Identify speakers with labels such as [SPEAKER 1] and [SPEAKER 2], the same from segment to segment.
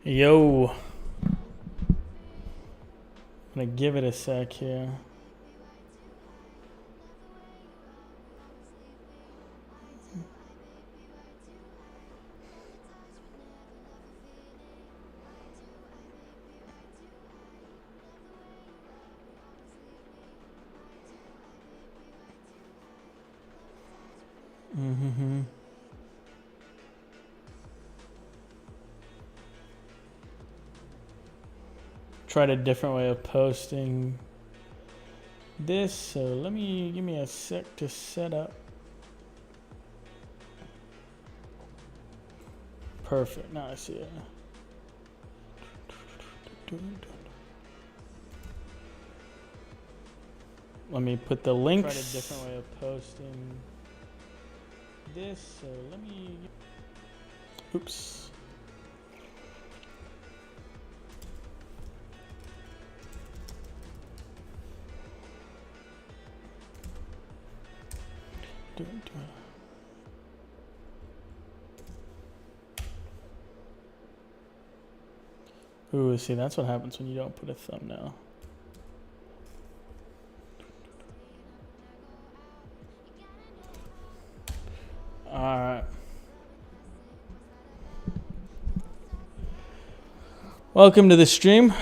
[SPEAKER 1] Yo. I'm gonna give it a sec here. Tried a different way of posting this, so give me a sec to set up. Perfect. Now I see it. Let me put the links. Tried a different way of posting this, so oops. Ooh, see, that's what happens when you don't put a thumbnail. Alright. Welcome to the stream.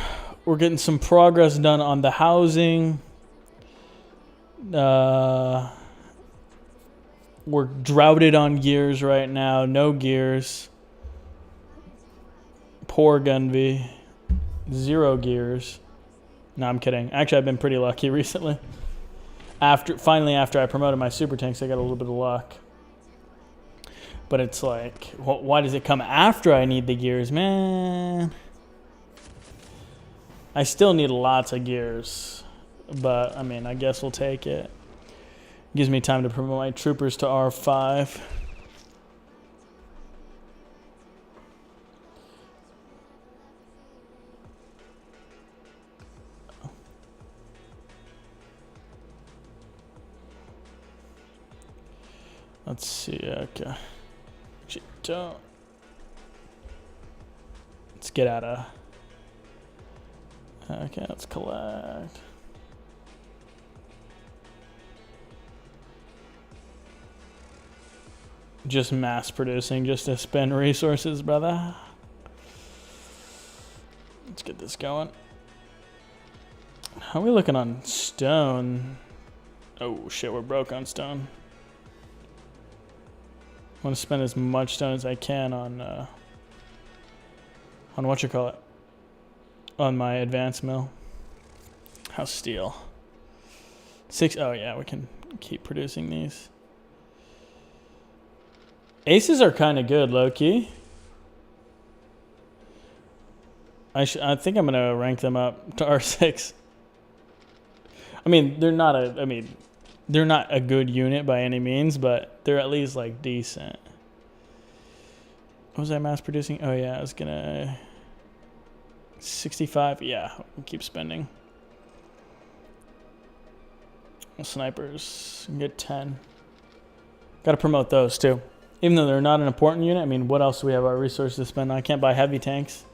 [SPEAKER 1] We're getting some progress done on the housing. We're droughted on gears right now. No gears. Poor Gunby. 0 gears. No, I'm kidding. Actually, I've been pretty lucky recently. Finally, after I promoted my super tanks, I got a little bit of luck. But it's like, why does it come after I need the gears, man? I still need lots of gears. But, I mean, I guess we'll take it. Gives me time to promote my troopers to R5. Let's see, okay. Let's get out of... Okay, let's collect. Just mass producing just to spend resources, brother. Let's get this going. How are we looking on stone? Oh shit, we're broke on stone. I want to spend as much stone as I can on what you call it, on my advanced mill. How's steel? 6. Oh yeah, we can keep producing these. Aces are kind of good, low key. I think I'm gonna rank them up to R6. I mean, they're not a good unit by any means, but they're at least like decent. What was I mass producing? Oh yeah, I was gonna 65. Yeah, we'll keep spending. Snipers can get 10. Got to promote those too. Even though they're not an important unit, I mean, what else do we have our resources to spend on? I can't buy heavy tanks.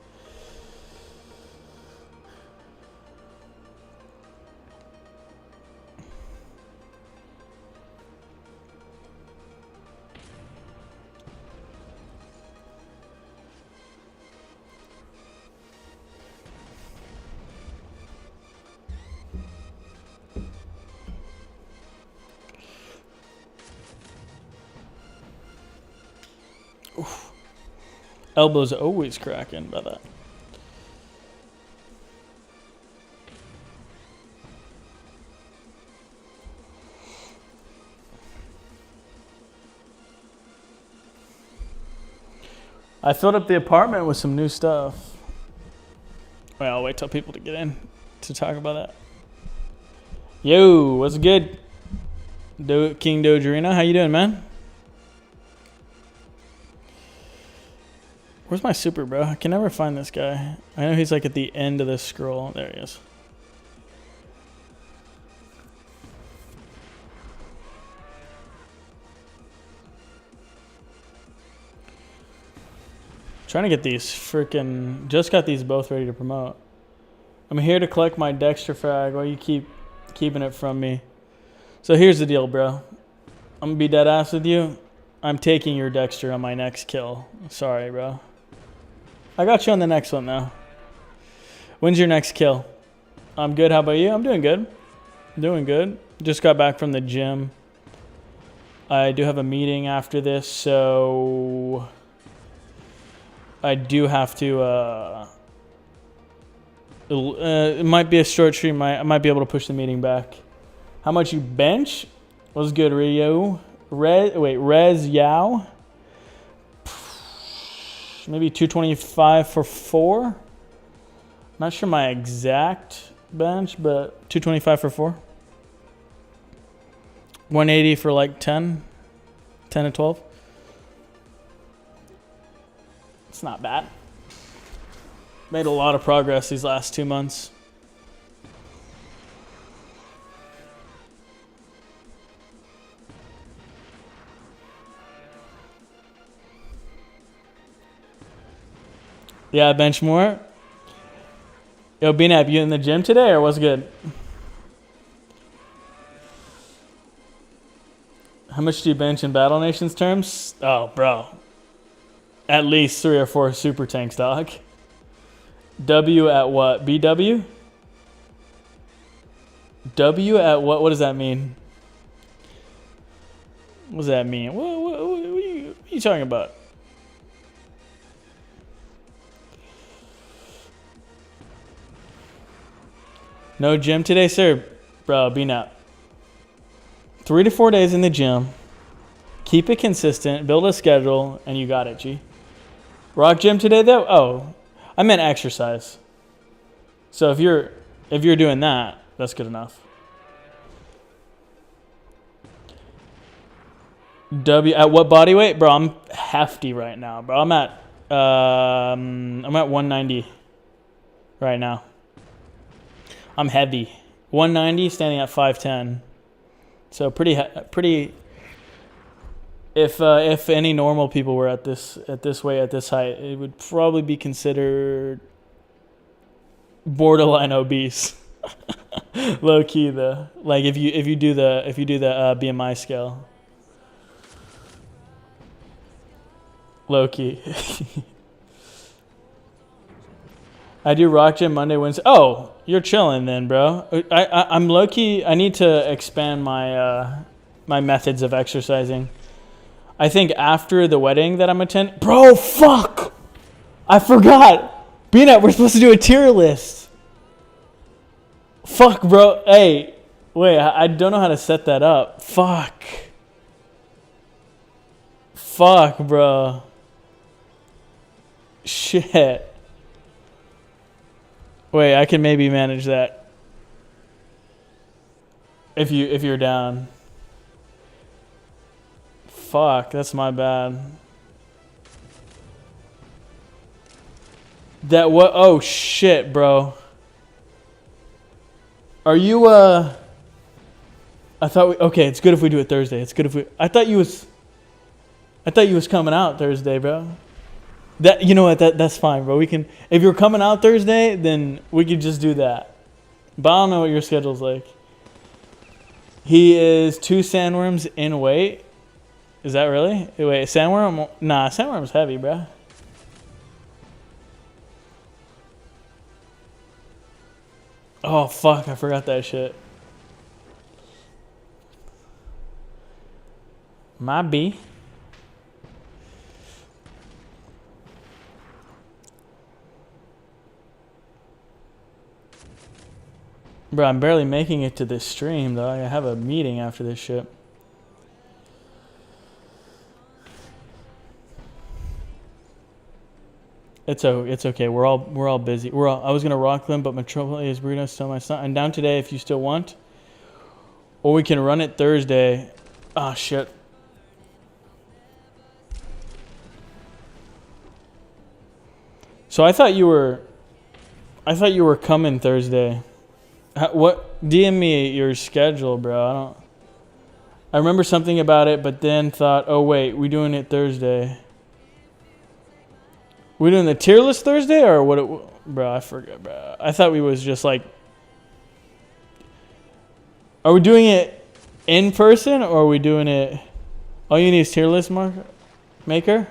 [SPEAKER 1] Oof. Elbow's always cracking by that. I filled up the apartment with some new stuff. Well, I'll wait till people to get in to talk about that. Yo, what's good? King Dogerina, how you doing, man? Where's my super, bro? I can never find this guy. I know he's like at the end of this scroll. There he is. Trying to get these freaking... Just got these both ready to promote. I'm here to collect my Dexter frag while you keep keeping it from me. So here's the deal, bro. I'm going to be dead ass with you. I'm taking your Dexter on my next kill. Sorry, bro. I got you on the next one, though. When's your next kill? I'm good. How about you? I'm doing good. Doing good. Just got back from the gym. I do have a meeting after this, so... I do have to... it might be a short stream. I might be able to push the meeting back. How much you bench? What's good, Rio? Rez Yao? Maybe 225 for 4? Not sure my exact bench, but 225 for 4. 180 for like 10 to 12. It's not bad. Made a lot of progress these last 2 months. Yeah, bench more. Yo, BNAP, you in the gym today or what's good? How much do you bench in Battle Nations terms? Oh, bro. At least 3 or 4 super tanks, dog. W at what? BW? W at what? What does that mean? What does that mean? What are you talking about? No gym today, sir? Bro, be not. 3 to 4 days in the gym. Keep it consistent. Build a schedule, and you got it, G. Rock gym today, though? Oh, I meant exercise. So if you're doing that, that's good enough. W at what body weight, bro? I'm hefty right now, bro. I'm at 190 right now. I'm heavy. 190, standing at 5'10". So pretty. If any normal people were at this weight, at this height, it would probably be considered borderline obese. Low key though. Like if you do the BMI scale. Low key. I do rock gym Monday, Wednesday. Oh, you're chilling then, bro. I'm low key. I need to expand my my methods of exercising. I think after the wedding that I'm attending. Bro, fuck! I forgot. BNet, we're supposed to do a tier list. Fuck, bro. Hey, wait. I don't know how to set that up. Fuck. Fuck, bro. Shit. Wait, I can maybe manage that. If you're down. Fuck, that's my bad. That what? Oh shit, bro. Are you I thought okay, it's good if we do it Thursday. It's good if we I thought you was coming out Thursday, bro. That you know what, that's fine, bro. We can if you're coming out Thursday, then we could just do that. But I don't know what your schedule's like. He is 2 sandworms in weight. Is that really? Wait, sandworm? Nah, sandworm's heavy, bro. Oh, fuck, I forgot that shit. My B. Bro, I'm barely making it to this stream, though. I have a meeting after this shit. It's okay. We're all busy. I was gonna rock them, but my trouble is burrito still my son. I'm down today if you still want. Or we can run it Thursday. Ah, shit. So I thought you were coming Thursday. What? DM me your schedule, bro. I remember something about it, but then thought, oh wait, we doing it Thursday. We doing the tier list Thursday or what? Bro, I forgot, bro. I thought we was just like. Are we doing it in person or are we doing it? All you need is tier list maker.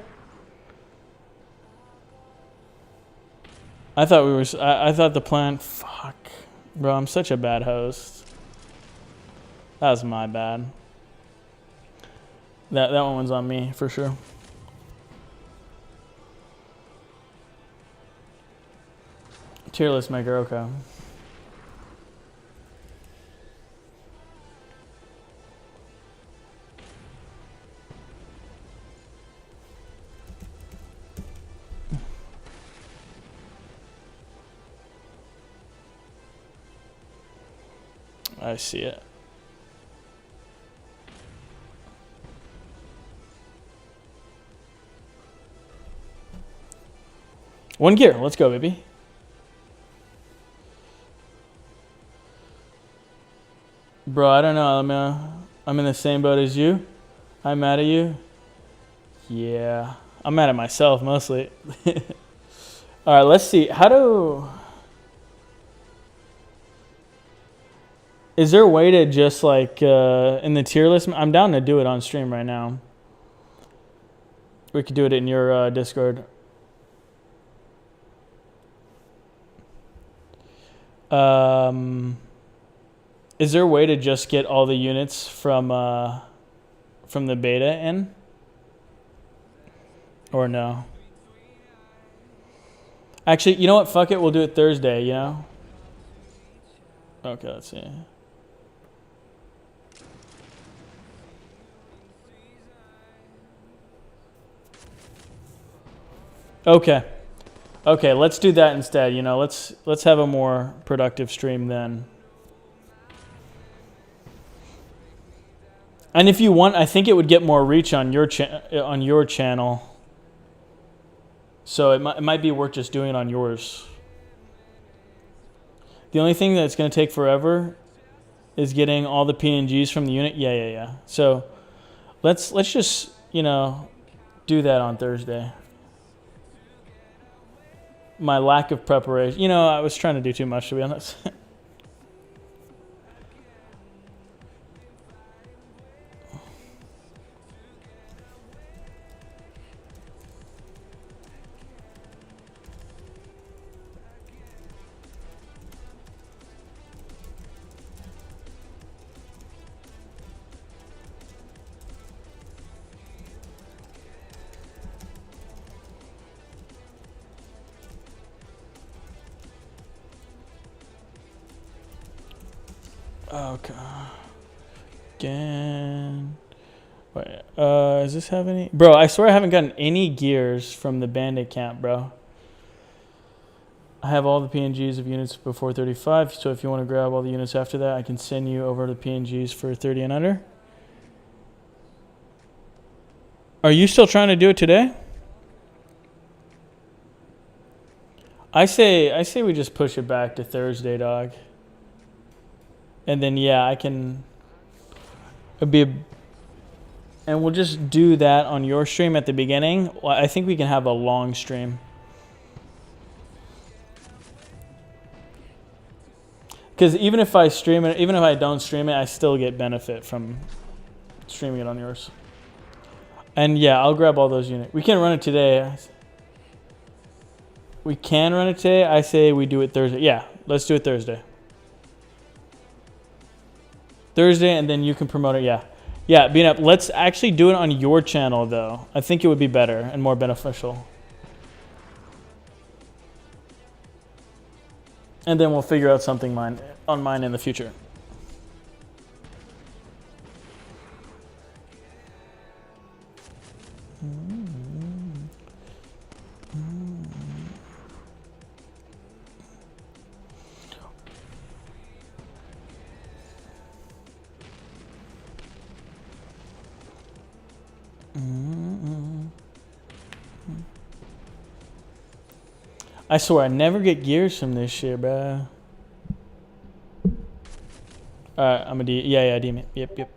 [SPEAKER 1] I thought we were. I thought the plan. Fuck, bro. I'm such a bad host. That was my bad. That one was on me for sure. Tier list maker, okay. I see it. One gear, let's go, baby. Bro, I don't know. I'm in the same boat as you. I'm mad at you. Yeah, I'm mad at myself mostly. All right, let's see. Is there a way to just like in the tier list? I'm down to do it on stream right now. We could do it in your Discord. Is there a way to just get all the units from the beta in? Or no? Actually, you know what? Fuck it. We'll do it Thursday, you know? Okay, let's see. Okay. Okay, let's do that instead. You know, let's have a more productive stream then. And if you want, I think it would get more reach on your channel. So it might be worth just doing it on yours. The only thing that's going to take forever is getting all the PNGs from the unit. Yeah. So let's just, you know, do that on Thursday. My lack of preparation. You know, I was trying to do too much, to be honest. Okay. Again. Wait, does this have any? Bro, I swear I haven't gotten any gears from the bandit camp, bro. I have all the PNGs of units before 35, so if you want to grab all the units after that, I can send you over the PNGs for 30 and under. Are you still trying to do it today? I say we just push it back to Thursday, dog. And then yeah, I can. And we'll just do that on your stream at the beginning. I think we can have a long stream. Because even if I stream it, even if I don't stream it, I still get benefit from streaming it on yours. And yeah, I'll grab all those units. We can run it today. We can run it today. I say we do it Thursday. Yeah, let's do it Thursday. Thursday, and then you can promote it. Yeah. Yeah, being up. Let's actually do it on your channel, though. I think it would be better and more beneficial. And then we'll figure out something on mine in the future. I swear I never get gears from this shit, bro. Alright, I'm a D. Yeah, DM it. Yep.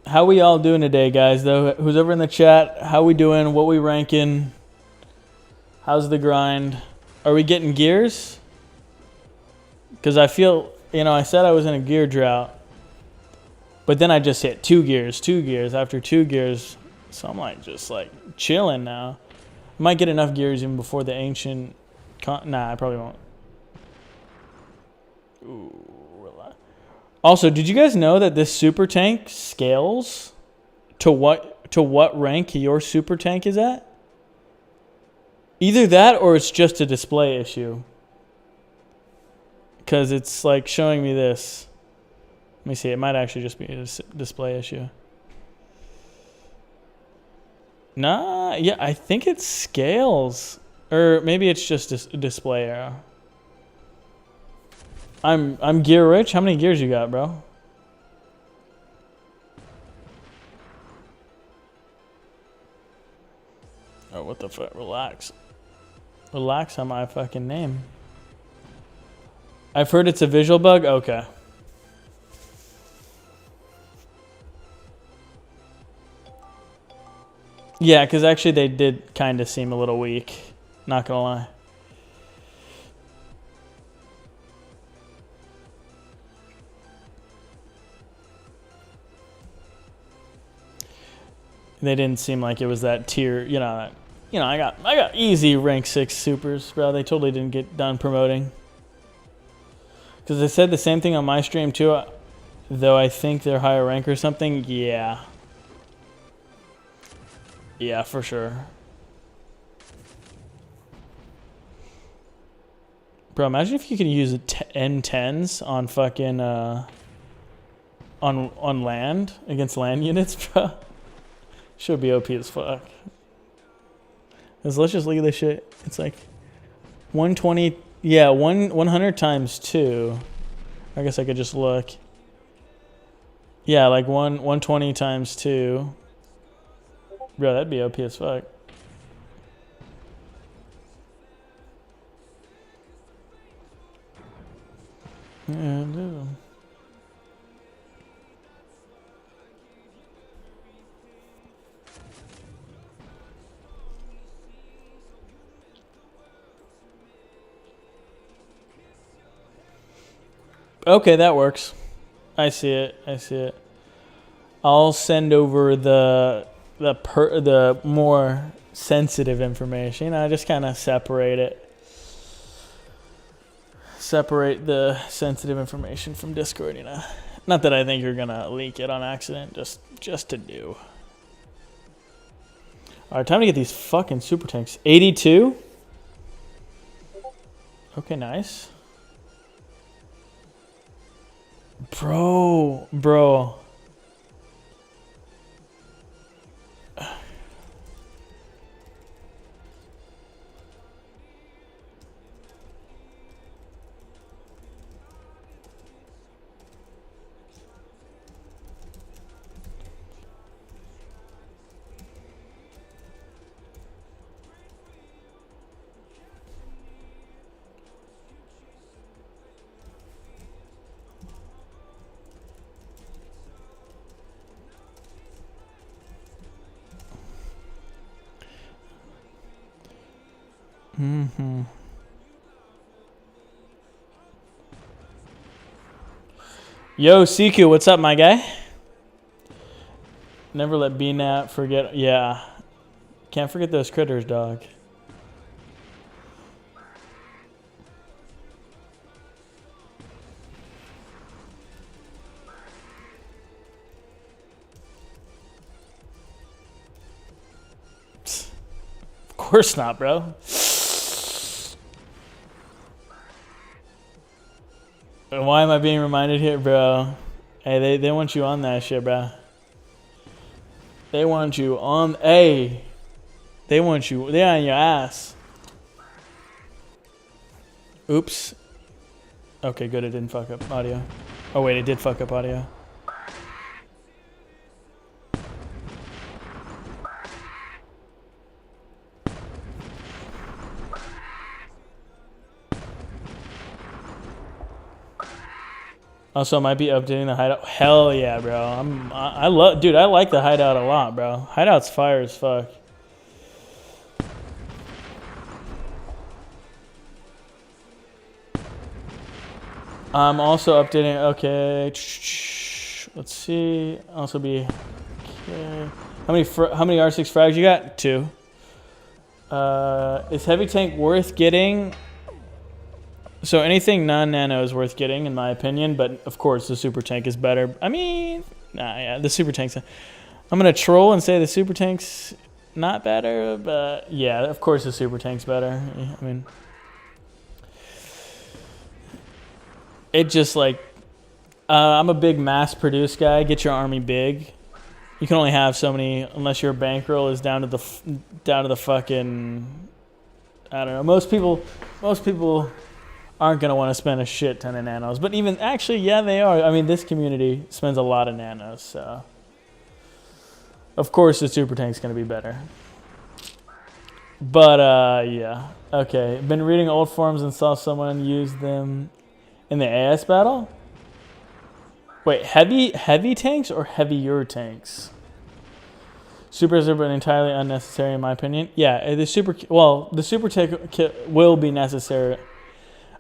[SPEAKER 1] How we all doing today, guys, though? Who's over in the chat? How we doing? What we ranking? How's the grind? Are we getting gears? Because I feel, I said I was in a gear drought. But then I just hit 2 gears after 2 gears. So I'm like, just like chilling now. Might get enough gears even before the ancient... Nah, I probably won't. Ooh. Also, did you guys know that this super tank scales to what rank your super tank is at? Either that or it's just a display issue. Because it's like showing me this. Let me see. It might actually just be a display issue. Nah, yeah, I think it scales. Or maybe it's just a display error. I'm gear rich. How many gears you got, bro? Oh, what the fuck? Relax. Relax on my fucking name. I've heard it's a visual bug? Okay. Yeah, because actually they did kind of seem a little weak. Not gonna lie. They didn't seem like it was that tier, I got easy rank 6 supers, bro. They totally didn't get done promoting. Because they said the same thing on my stream too, though I think they're higher rank or something. Yeah. Yeah, for sure. Bro, imagine if you could use N10s on fucking on land against land units, bro. Should be OP as fuck. Let's just look at this shit. It's like 120. Yeah, 100 times 2. I guess I could just look. Yeah, like 120 times 2. Bro, that'd be OP as fuck. Yeah, dude. Okay, that works. I see it. I'll send over the more sensitive information. I just kind of separate it. Separate the sensitive information from Discord, Not that I think you're gonna leak it on accident, just to do. Alright, time to get these fucking super tanks. 82? Okay, nice. Bro. Yo, CQ, what's up, my guy? Never let BNAP forget. Yeah. Can't forget those critters, dog. Of course not, bro. Why am I being reminded here, bro? Hey, they want you on that shit, bro. They want you on A. They want you. They're on your ass. Oops. Okay, good. It didn't fuck up audio. Oh wait, it did fuck up audio. Also, I might be updating the hideout. Hell yeah, bro. I love, dude. I like the hideout a lot, bro. Hideout's fire as fuck. I'm also updating. Okay, let's see. Also be. Okay. How many R6 frags you got? 2. Is heavy tank worth getting? So anything non-nano is worth getting, in my opinion. But of course, the super tank is better. I mean, yeah, the super tank's. I'm gonna troll and say the super tank's not better, but yeah, of course the super tank's better. I mean, it just like I'm a big mass-produced guy. Get your army big. You can only have so many unless your bankroll is down to the fucking. I don't know. Most people aren't going to want to spend a shit ton of nanos. But even, actually, yeah, they are. I mean, this community spends a lot of nanos, so. Of course, the super tank's going to be better. But, yeah. Okay, been reading old forums and saw someone use them in the AS battle? Wait, heavy tanks or heavier tanks? Supers are entirely unnecessary, in my opinion. Yeah, the super tank will be necessary.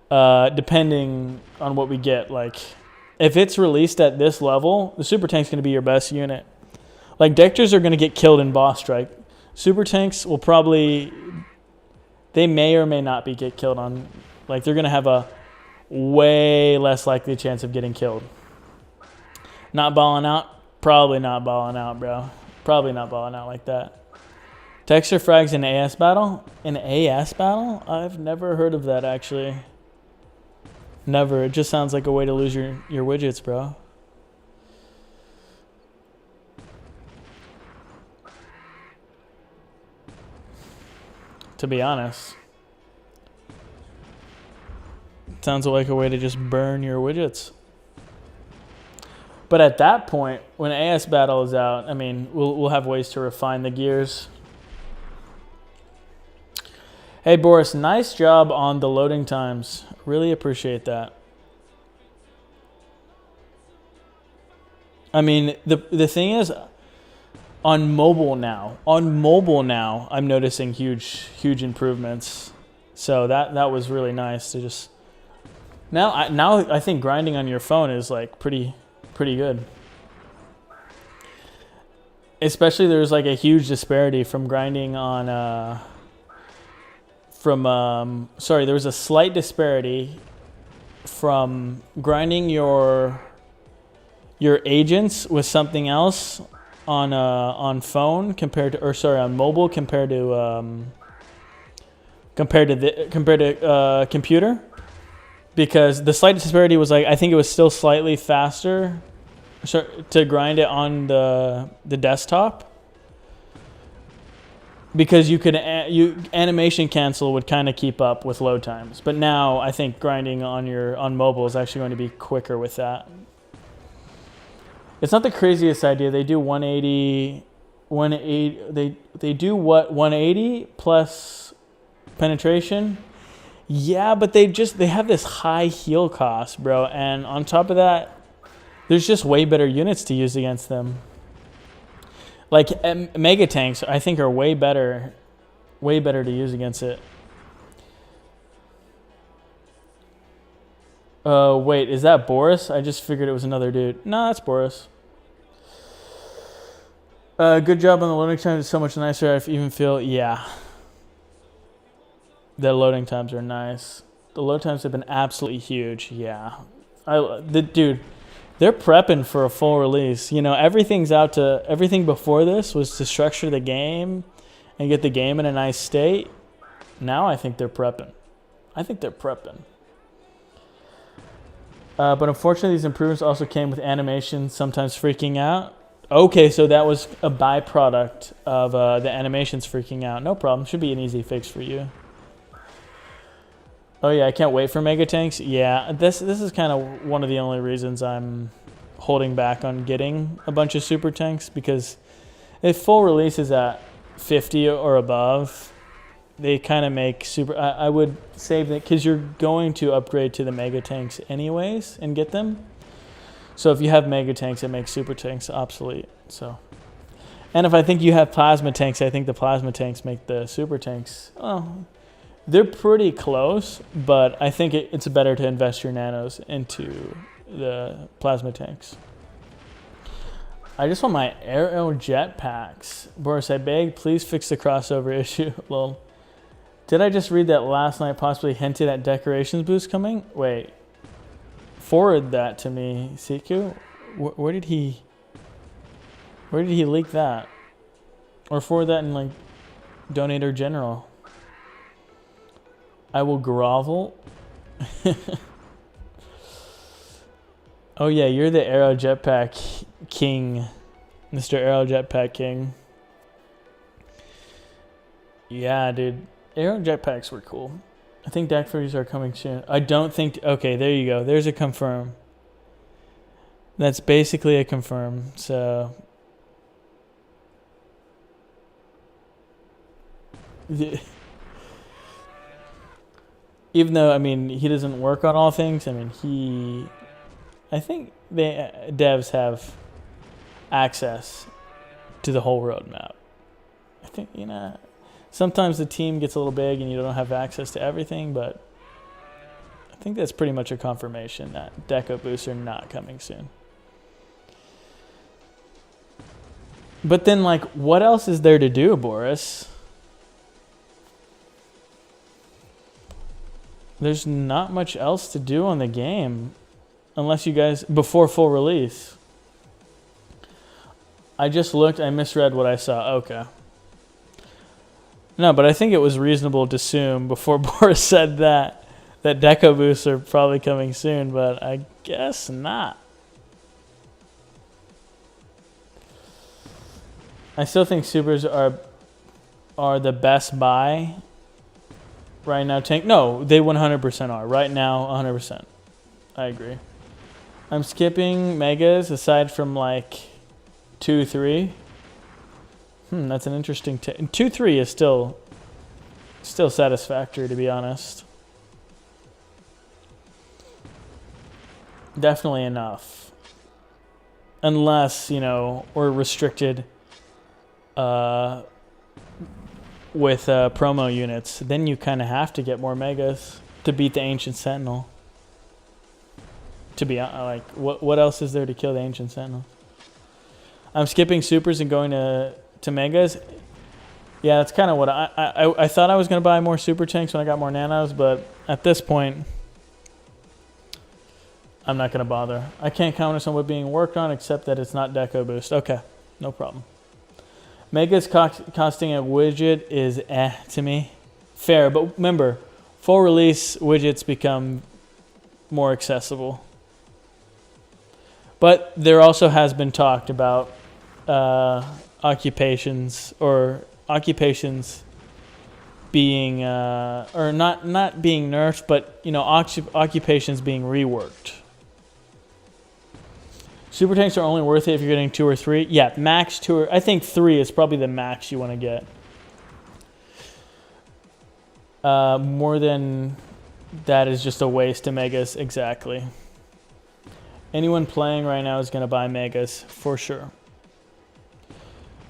[SPEAKER 1] Depending on what we get. Like, if it's released at this level, the super tank's going to be your best unit. Like, Dectors are going to get killed in boss strike. Super tanks will probably, they may or may not get killed on, like, they're going to have a way less likely chance of getting killed. Not balling out? Probably not balling out, bro. Probably not balling out like that. Texture frags in AS battle? In AS battle? I've never heard of that, actually. Never. It just sounds like a way to lose your widgets, bro. To be honest. It sounds like a way to just burn your widgets. But at that point, when AS battle is out, I mean, we'll have ways to refine the gears. Hey, Boris, nice job on the loading times. Really appreciate that. I mean, the thing is, on mobile now, I'm noticing huge improvements. So that was really nice to just. Now I think grinding on your phone is like pretty good. Especially there's like a huge disparity from grinding on there was a slight disparity from grinding your agents with something else on phone compared to, or sorry, on mobile compared to computer, because the slight disparity was like, I think it was still slightly faster to grind it on the desktop, because you could animation cancel would kind of keep up with load times. But now I think grinding on mobile is actually going to be quicker with that. It's not the craziest idea. They do 180. They do what, 180 plus penetration? Yeah, but they have this high heal cost, bro. And on top of that, there's just way better units to use against them. Like mega tanks, I think, are way better to use against it. Wait, is that Boris? I just figured it was another dude. No, that's Boris. Good job on the loading times. It's so much nicer. I even feel, yeah. The loading times are nice. The load times have been absolutely huge. Yeah. Dude, they're prepping for a full release. You know, everything before this was to structure the game and get the game in a nice state. Now I think they're prepping. But unfortunately, these improvements also came with animation sometimes freaking out. Okay, so that was a byproduct of the animations freaking out. No problem. Should be an easy fix for you. Oh yeah, I can't wait for Mega Tanks. Yeah, this is kind of one of the only reasons I'm holding back on getting a bunch of Super Tanks, because if full release is at 50 or above, they kind of make super... I would save that, because you're going to upgrade to the Mega Tanks anyways and get them. So if you have Mega Tanks, it makes Super Tanks obsolete. So, and if I think you have Plasma Tanks, I think the Plasma Tanks make the Super Tanks... Well, they're pretty close, but I think it's better to invest your nanos into the Plasma Tanks. I just want my aero jetpacks. Boris, I beg, please fix the crossover issue. Lol. Did I just read that last night possibly hinted at decorations boost coming? Wait. Forward that to me, Siku. Where did he leak that? Or forward that in like Donator General. I will grovel. Oh yeah, you're the Aero Jetpack King. Mr. Aero Jetpack King. Yeah, dude. Aero Jetpacks were cool. I think deck freezes are coming soon. I don't think... Okay, there you go. There's a confirm. That's basically a confirm. So... Even though, I mean, he doesn't work on all things, I mean, I think devs have access to the whole roadmap. I think, sometimes the team gets a little big and you don't have access to everything, but I think that's pretty much a confirmation that Deco boosts are not coming soon. But then, like, what else is there to do, Boris? There's not much else to do on the game, unless you guys, before full release. I just looked, I misread what I saw. Okay. No, but I think it was reasonable to assume before Boris said that Deco boosts are probably coming soon, but I guess not. I still think supers are the best buy right now. No, they 100% are. Right now, 100%. I agree. I'm skipping megas aside from like 2, 3. That's an interesting... 2, 3 is still satisfactory, to be honest. Definitely enough. Unless, we're restricted with promo units. Then you kind of have to get more megas to beat the Ancient Sentinel. To be like, what else is there to kill the Ancient Sentinel? I'm skipping supers and going to megas. Yeah, that's kind of what I thought I was going to buy more super tanks when I got more nanos, but at this point, I'm not going to bother. I can't comment on what's being worked on except that it's not deco boost. Okay, no problem. Megas costing a widget is to me. Fair, but remember, full release widgets become more accessible. But there also has been talked about occupations being or not being nerfed, but occupations being reworked. Super tanks are only worth it if you're getting 2 or 3. Yeah, max 2 or... I think 3 is probably the max you want to get. More than that is just a waste of megas. Exactly. Anyone playing right now is going to buy megas for sure.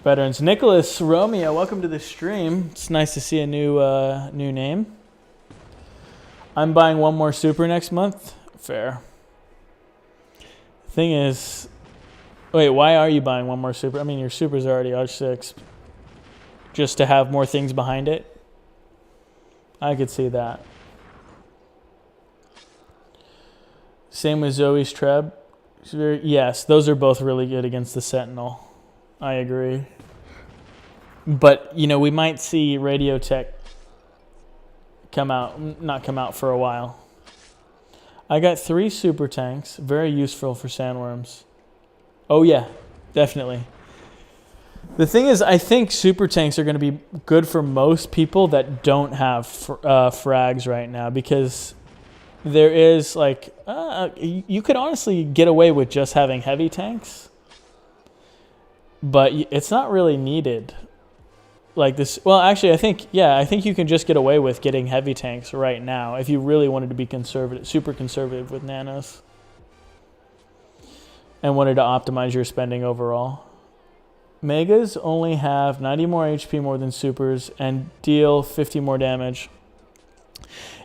[SPEAKER 1] Veterans. Nicholas Romeo, welcome to the stream. It's nice to see a new name. I'm buying one more super next month. Fair. Thing is, wait, why are you buying one more super? I mean, your super's already R6. Just to have more things behind it? I could see that. Same with Zoe's Treb. Yes, those are both really good against the Sentinel. I agree. But, we might see Radio Tech not come out for a while. I got 3 super tanks, very useful for sandworms. Oh yeah, Definitely. The thing is, I think super tanks are going to be good for most people that don't have frags right now, because there is like you could honestly get away with just having heavy tanks, but it's not really needed. Like this, well, actually, I think you can just get away with getting heavy tanks right now if you really wanted to be conservative, super conservative with nanos, and wanted to optimize your spending overall. Megas only have 90 more HP more than supers and deal 50 more damage.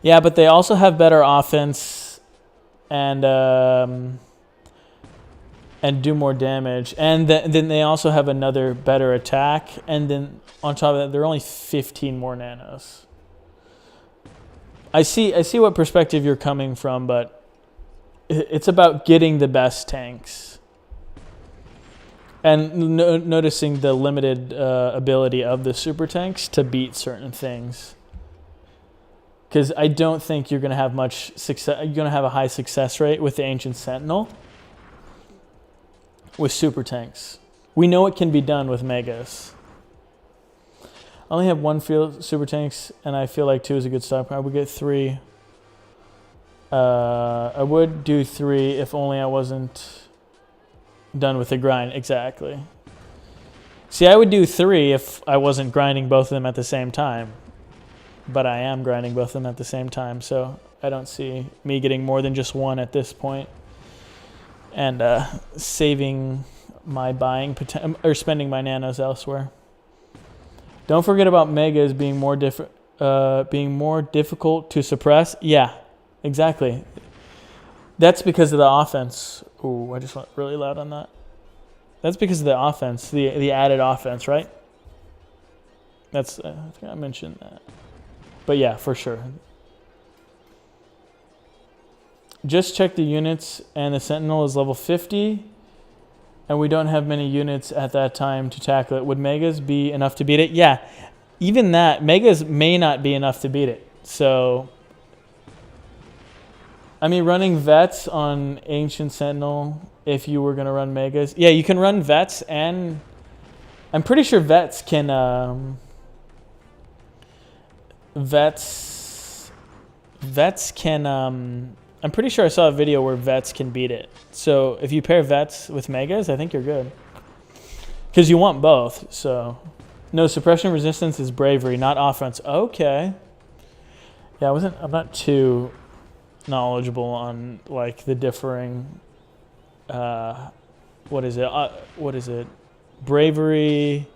[SPEAKER 1] Yeah, but they also have better offense and do more damage. And then they also have another better attack. And then on top of that, they're only 15 more nanos. I see what perspective you're coming from, but it's about getting the best tanks. And noticing the limited ability of the super tanks to beat certain things. Because I don't think you're going to have much success. You're going to have a high success rate with the Ancient Sentinel with super tanks. We know it can be done with megas. I only have one field super tanks, and I feel like 2 is a good stop. I would get 3. I would do 3 if only I wasn't done with the grind. Exactly. See, I would do 3 if I wasn't grinding both of them at the same time. But I am grinding both of them at the same time, so I don't see me getting more than just 1 at this point. And saving my buying or spending my nanos elsewhere. Don't forget about megas being more difficult to suppress. Yeah, exactly. That's because of the offense. Ooh, I just went really loud on that. That's because of the offense, the added offense, right? I think I mentioned that. But yeah, for sure. Just check the units, and the Sentinel is level 50, and we don't have many units at that time to tackle it. Would megas be enough to beat it? Yeah, even that, megas may not be enough to beat it. So, I mean, running vets on Ancient Sentinel, if you were going to run megas. Yeah, you can run vets, and I'm pretty sure vets can... Vets can... I'm pretty sure I saw a video where vets can beat it. So if you pair vets with megas, I think you're good. Because you want both, so... No, suppression resistance is bravery, not offense. Okay. Yeah, I'm not too knowledgeable on, like, the differing... what is it? Bravery...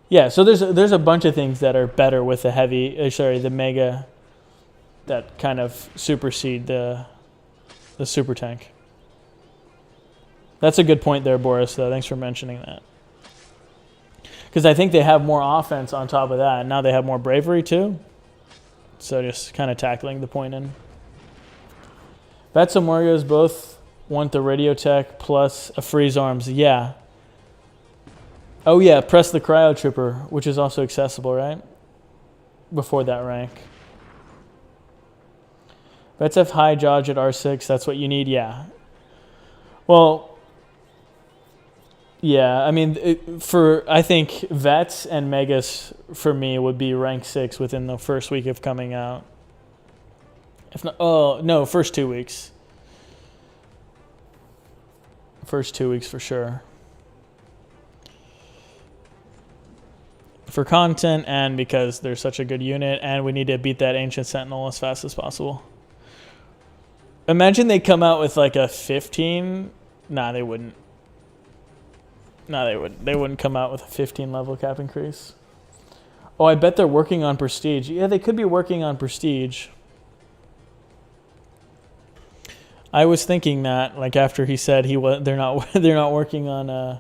[SPEAKER 1] Yeah, so there's a bunch of things that are better with the mega, that kind of supersede the super tank. That's a good point there, Boris, though. Thanks for mentioning that. Because I think they have more offense on top of that, and now they have more bravery too. So just kind of tackling the point in. Vets and Warriors both want the radio tech plus a freeze arms. Yeah. Oh yeah, press the cryo trooper, which is also accessible, right? Before that rank. Vets have high dodge at R6, that's what you need, yeah. Well, yeah, I mean, I think vets and megas for me would be rank 6 within the first week of coming out. If not, no, first 2 weeks. First 2 weeks for sure. For content and because they're such a good unit, and we need to beat that Ancient Sentinel as fast as possible. Imagine they come out with like a 15. Nah, they wouldn't. No, they wouldn't. They wouldn't come out with a 15 level cap increase. Oh, I bet they're working on Prestige. Yeah, they could be working on Prestige. I was thinking that, like, after he said they're not working on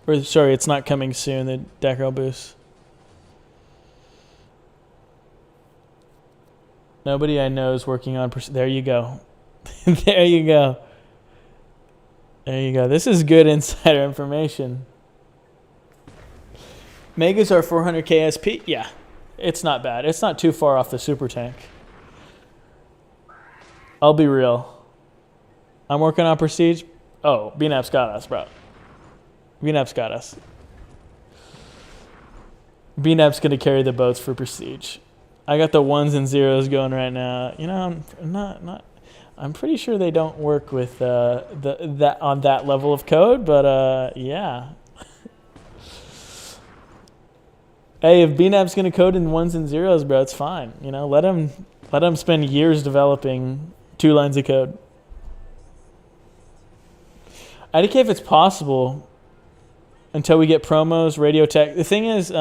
[SPEAKER 1] or sorry, it's not coming soon, the Deckrow boost. Nobody I know is working on Prestige. There you go. There you go. There you go. This is good insider information. Megas are 400k SP. Yeah, it's not bad. It's not too far off the super tank. I'll be real. I'm working on Prestige. Oh, BNAP's got us, bro. BNAP's got us. BNAP's going to carry the boats for prestige. I got the 1s and 0s going right now. You know, I'm pretty sure they don't work with that on that level of code, but yeah. Hey, if BNAP's going to code in 1s and 0s, bro, it's fine. You know, let them spend years developing 2 lines of code. IDK if it's possible until we get promos, radio tech. The thing is,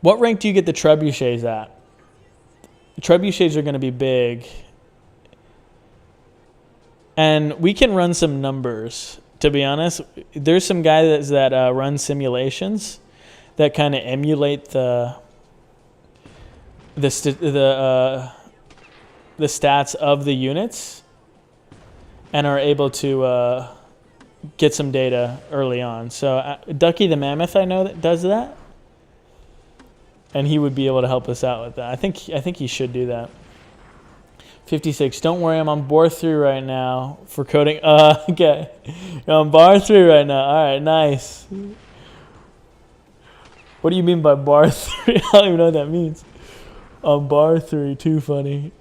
[SPEAKER 1] what rank do you get the trebuchets at? The trebuchets are going to be big. And we can run some numbers, to be honest. There's some guy that run simulations that kind of emulate the stats of the units and are able to get some data early on. So Ducky the Mammoth, I know that does that, and he would be able to help us out with that. I think he should do that. 56. Don't worry, I'm on bar 3 right now for coding. Okay, I'm on bar 3 right now. All right, nice. What do you mean by bar 3? I don't even know what that means. On bar 3, too funny.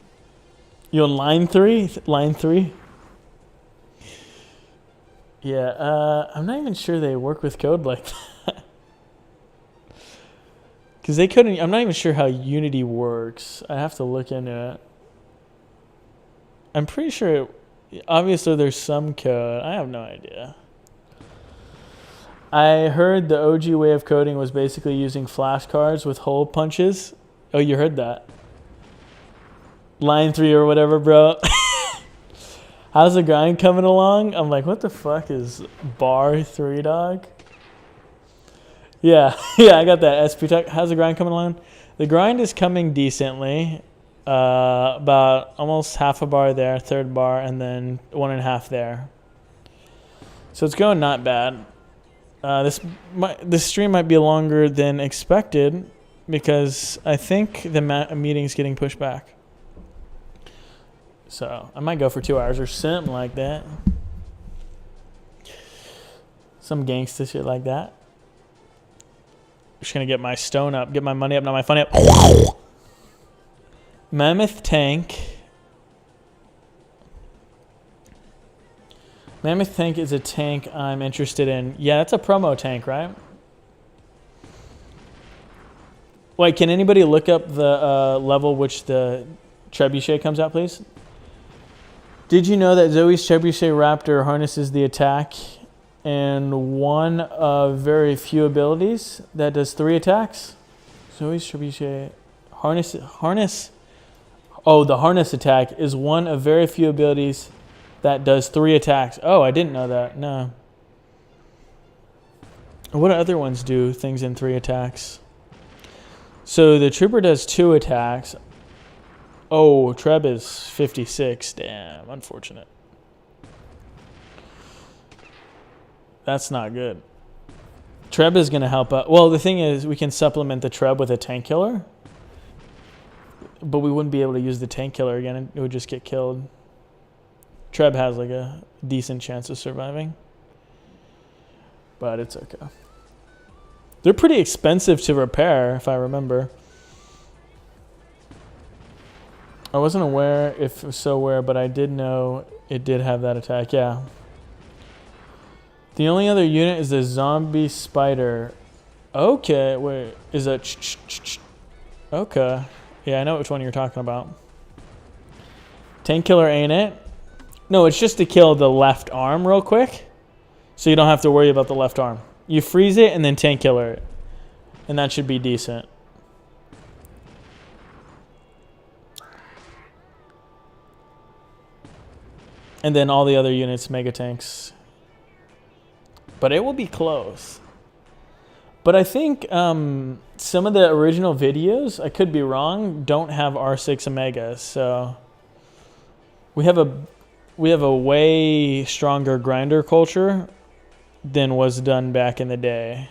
[SPEAKER 1] You on line 3? Line 3? Yeah, I'm not even sure they work with code like that. Because they couldn't, I'm not even sure how Unity works. I have to look into it. I'm pretty sure, obviously there's some code. I have no idea. I heard the OG way of coding was basically using flashcards with hole punches. Oh, you heard that? Line 3 or whatever, bro. How's the grind coming along? I'm like, what the fuck is bar 3, dog? Yeah, I got that SP tech. How's the grind coming along? The grind is coming decently. About almost half a bar there, third bar, and then 1.5 there. So it's going not bad. This stream might be longer than expected because I think the meeting's getting pushed back. So I might go for 2 hours or something like that. Some gangsta shit like that. Just gonna get my stone up, get my money up, not my funny up. Mammoth tank. Mammoth tank is a tank I'm interested in. Yeah, that's a promo tank, right? Wait, can anybody look up the level which the trebuchet comes out, please? Did you know that Zoe's trebuchet raptor harnesses the attack and one of very few abilities that does 3 attacks? Zoe's trebuchet harness. Oh, the harness attack is one of very few abilities that does 3 attacks. Oh, I didn't know that. No. What other ones do things in 3 attacks? So the trooper does 2 attacks. Oh, Treb is 56. Damn, unfortunate. That's not good. Treb is going to help out. Well, the thing is, we can supplement the Treb with a tank killer. But we wouldn't be able to use the tank killer again. It would just get killed. Treb has like a decent chance of surviving. But it's okay. They're pretty expensive to repair, if I remember. I wasn't aware if it was so aware, but I did know it did have that attack. Yeah. The only other unit is the zombie spider. Okay, wait. Is that... Okay. Yeah, I know which one you're talking about. Tank killer ain't it? No, it's just to kill the left arm real quick. So you don't have to worry about the left arm. You freeze it and then tank killer it. And that should be decent. And then all the other units, mega tanks. But it will be close. But I think some of the original videos, I could be wrong, don't have R6 Omegas. So we have a way stronger grinder culture than was done back in the day.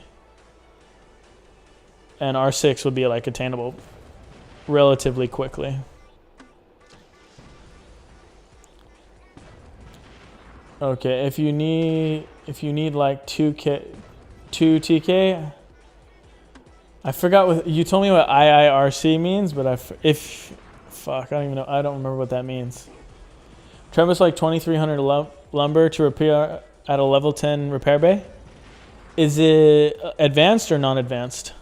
[SPEAKER 1] And R6 would be like attainable relatively quickly. Okay, if you need if you need like 2 TK. I forgot what you told me what IIRC means, but fuck, I don't even know. I don't remember what that means. Travis like 2300 lumber to repair at a level 10 repair bay. Is it advanced or non-advanced?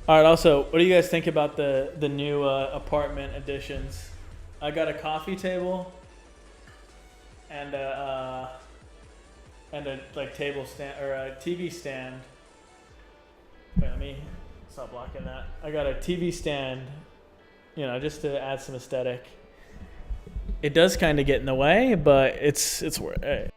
[SPEAKER 1] All right. Also, what do you guys think about the new apartment additions? I got a coffee table and a like table stand or a TV stand. Wait, let me stop blocking that. I got a TV stand, you know, just to add some aesthetic. It does kind of get in the way, but it's worth it.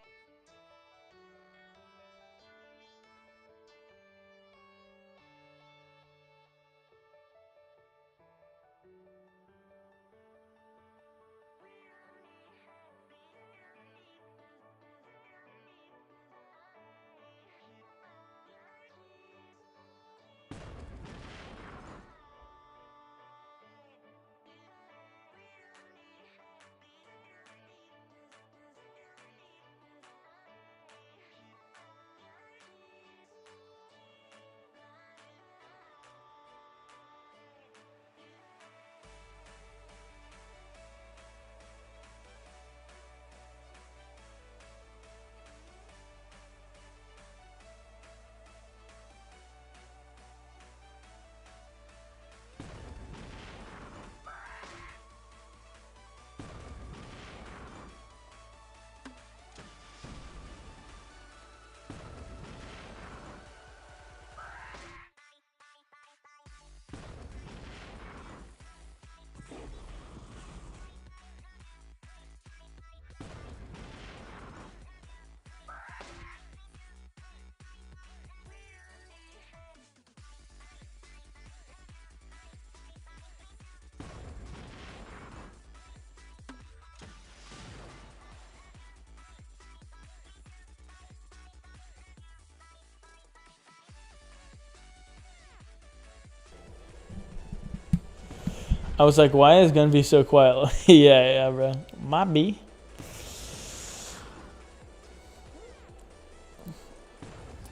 [SPEAKER 1] I was like, why is Gunby so quiet? yeah, bro. My B.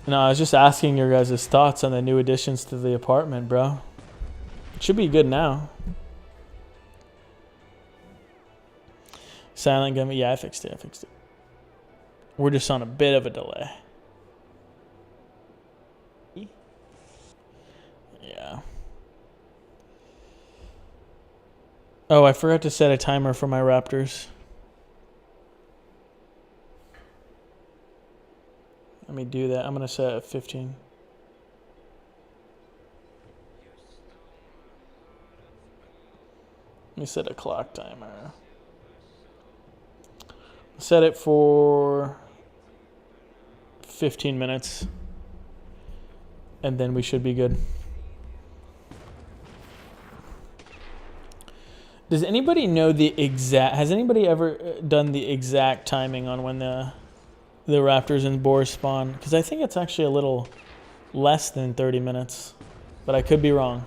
[SPEAKER 1] No, I was just asking your guys' thoughts on the new additions to the apartment, bro. It should be good now. Silent Gunby. Yeah, I fixed it. We're just on a bit of a delay. Yeah. Oh, I forgot to set a timer for my Raptors. Let me do that. I'm going to set it 15. Let me set a clock timer. Set it for 15 minutes. And then we should be good. Does anybody know the exact... Has anybody ever done the exact timing on when the Raptors and Boars spawn? Because I think it's actually a little less than 30 minutes. But I could be wrong.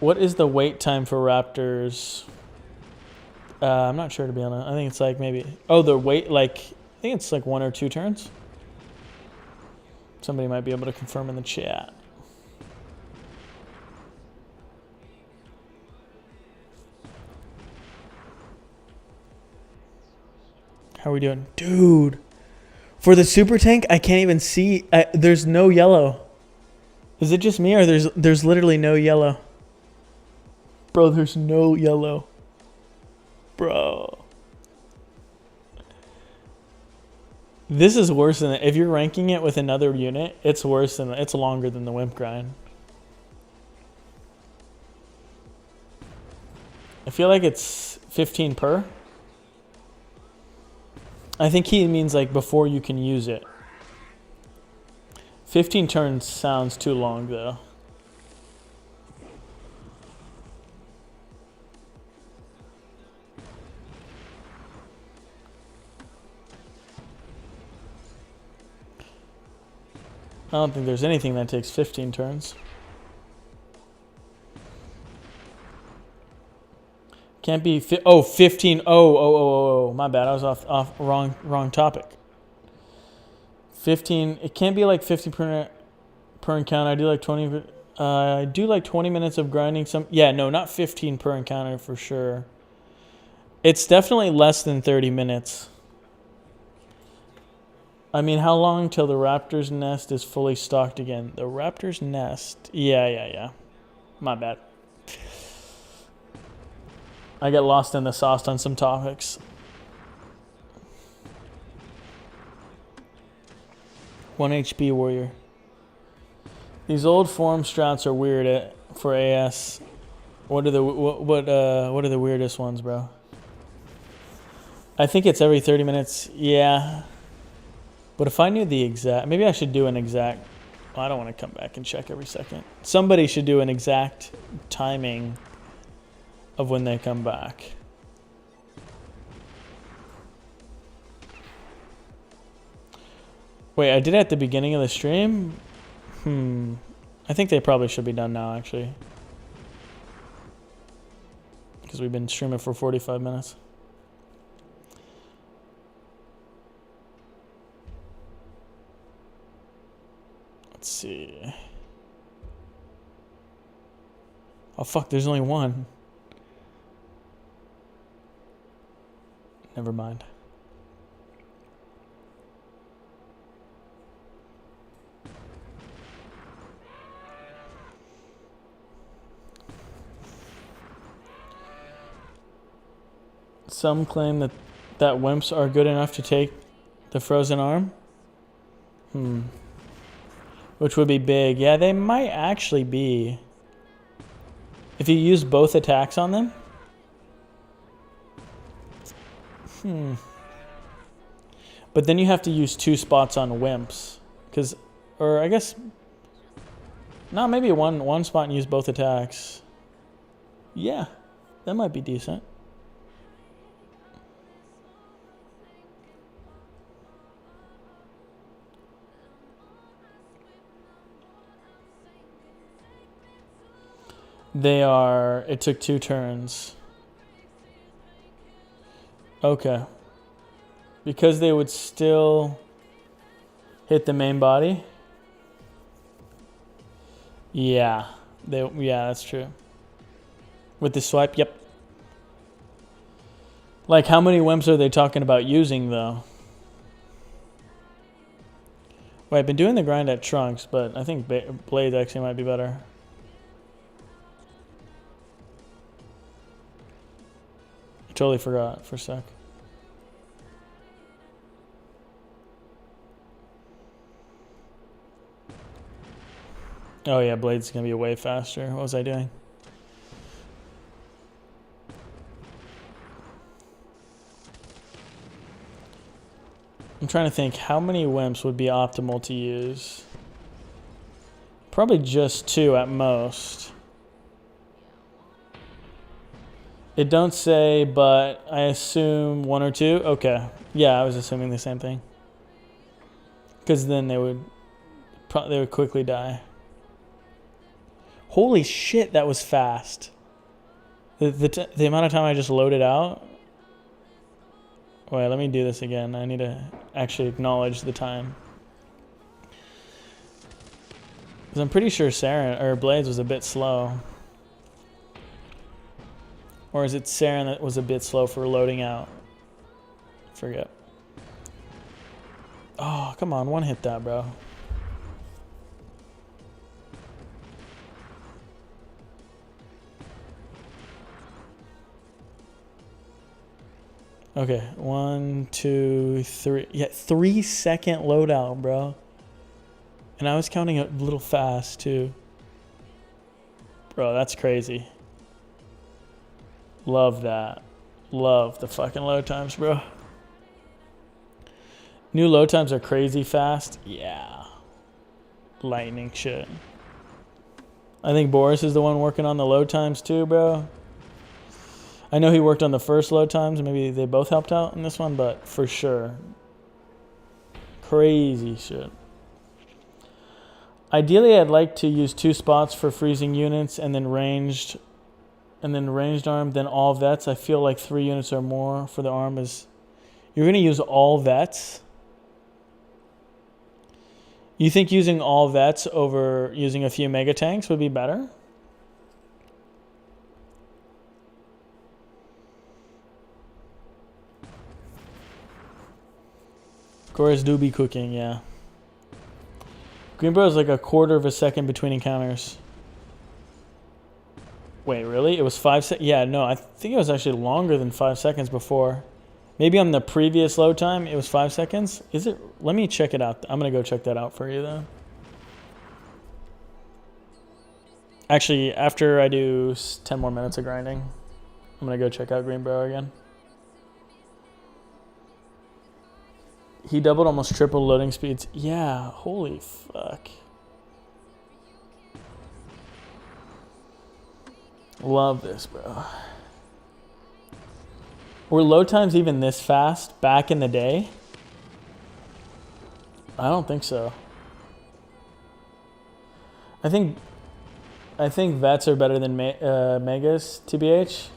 [SPEAKER 1] What is the wait time for Raptors? I'm not sure, to be honest. I think it's like maybe... Oh, the wait... Like, I think it's like 1 or 2 turns. Somebody might be able to confirm in the chat. How are we doing? Dude. For the super tank, I can't even see. There's no yellow. Is it just me or there's literally no yellow? Bro, there's no yellow. Bro. This is worse than... If you're ranking it with another unit, it's worse than... It's longer than the Wimp grind. I feel like it's 15 per. I think he means like before you can use it. 15 turns sounds too long though. I don't think there's anything that takes 15 turns. Can't be 15. Oh, my bad. I was off wrong topic. 15. It can't be like 50 per encounter. I do like 20. I do like 20 minutes of grinding some. Yeah, no, not 15 per encounter for sure. It's definitely less than 30 minutes. I mean, how long till the raptor's nest is fully stocked again? The raptor's nest. Yeah. My bad. I get lost in the sauce on some topics. 1 HP warrior. These old form strats are weird for AS. What are the weirdest ones, bro? I think it's every 30 minutes. Yeah. But if I knew the exact, maybe I should do an exact. Well, I don't want to come back and check every second. Somebody should do an exact timing of when they come back. Wait, I did it at the beginning of the stream? I think they probably should be done now, actually. Because we've been streaming for 45 minutes. Let's see. Oh, fuck, there's only one. Never mind. Some claim that wimps are good enough to take the frozen arm. Which would be big. Yeah, they might actually be. If you use both attacks on them. But then you have to use 2 spots on wimps. Or I guess, no, maybe one spot and use both attacks. Yeah, that might be decent. It took 2 turns. Okay. Because they would still hit the main body. Yeah, that's true. With the swipe, yep. Like, how many wimps are they talking about using, though? Well, I've been doing the grind at Trunks, but I think Blades actually might be better. I totally forgot for a sec. Oh yeah, Blade's gonna be way faster. What was I doing? I'm trying to think how many wimps would be optimal to use. Probably just 2 at most. It don't say, but I assume 1 or 2. Okay. Yeah, I was assuming the same thing. Because then they would quickly die. Holy shit, that was fast. The amount of time I just loaded out. Wait, let me do this again. I need to actually acknowledge the time. Because I'm pretty sure Blades was a bit slow. Or is it Saren that was a bit slow for loading out? Forget. Oh, come on. One hit that, bro. Okay, 1, 2, 3. Yeah, 3-second loadout, bro. And I was counting a little fast, too. Bro, that's crazy. Love that. Love the fucking load times, bro. New load times are crazy fast. Yeah. Lightning shit. I think Boris is the one working on the load times, too, bro. I know he worked on the first load times. Maybe they both helped out in this one, but for sure. Crazy shit. Ideally, I'd like to use 2 spots for freezing units and then ranged And then ranged arm, then all vets. I feel like 3 units or more for the arm is... You're going to use all vets? You think using all vets over using a few mega tanks would be better? Cores do be cooking, yeah. Greenbro is like a quarter of a second between encounters. Wait, really? It was 5 seconds? Yeah, no, I think it was actually longer than 5 seconds before. Maybe on the previous load time, it was 5 seconds. Is it? Let me check it out. I'm going to go check that out for you, though. Actually, after I do 10 more minutes of grinding, I'm going to go check out Greenbro again. He doubled, almost tripled loading speeds. Yeah, holy fuck. Love this, bro. Were load times even this fast back in the day? I don't think so. I think vets are better than megas, TBH.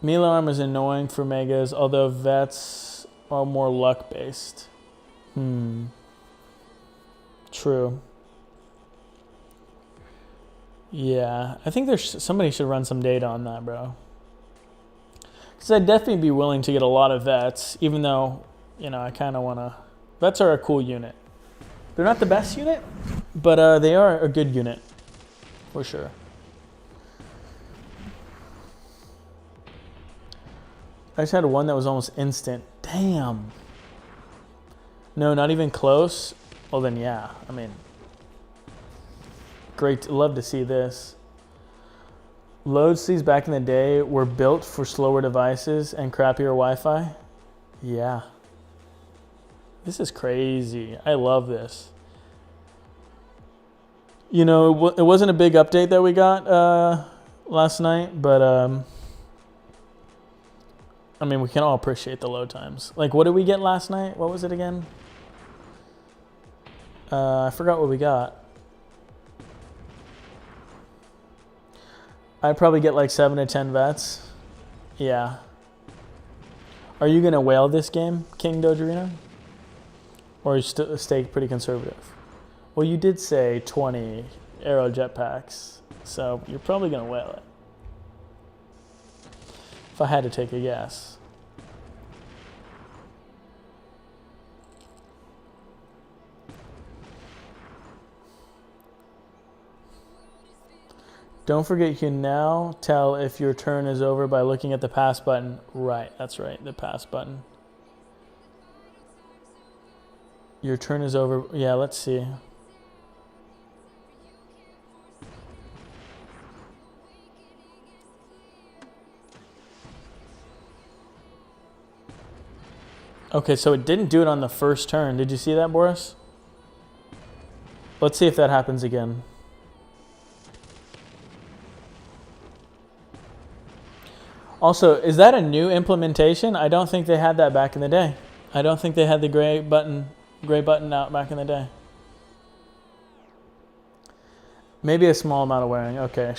[SPEAKER 1] Melee arm is annoying for megas, although vets are more luck based. True. Yeah, I think somebody should run some data on that, bro. Because I'd definitely be willing to get a lot of vets, even though, you know, I kind of want to... Vets are a cool unit. They're not the best unit, but they are a good unit, for sure. I just had one that was almost instant. Damn. No, not even close? Well, then, yeah. I mean, great. Love to see this. Load speeds back in the day were built for slower devices and crappier Wi-Fi. Yeah. This is crazy. I love this. You know, it wasn't a big update that we got last night, but I mean, we can all appreciate the load times. Like, what did we get last night? What was it again? I forgot what we got. I'd probably get like 7 to 10 vets. Yeah. Are you going to whale this game, King Dodgerino? Or you stay pretty conservative? Well, you did say 20 aero jetpacks, so you're probably going to whale it. If I had to take a guess. Don't forget you can now tell if your turn is over by looking at the pass button. Right, that's right, the pass button. Your turn is over. Yeah, let's see. Okay, so it didn't do it on the first turn. Did you see that, Boris? Let's see if that happens again. Also, is that a new implementation? I don't think they had that back in the day. I don't think they had the gray button out back in the day. Maybe a small amount of wearing. Okay,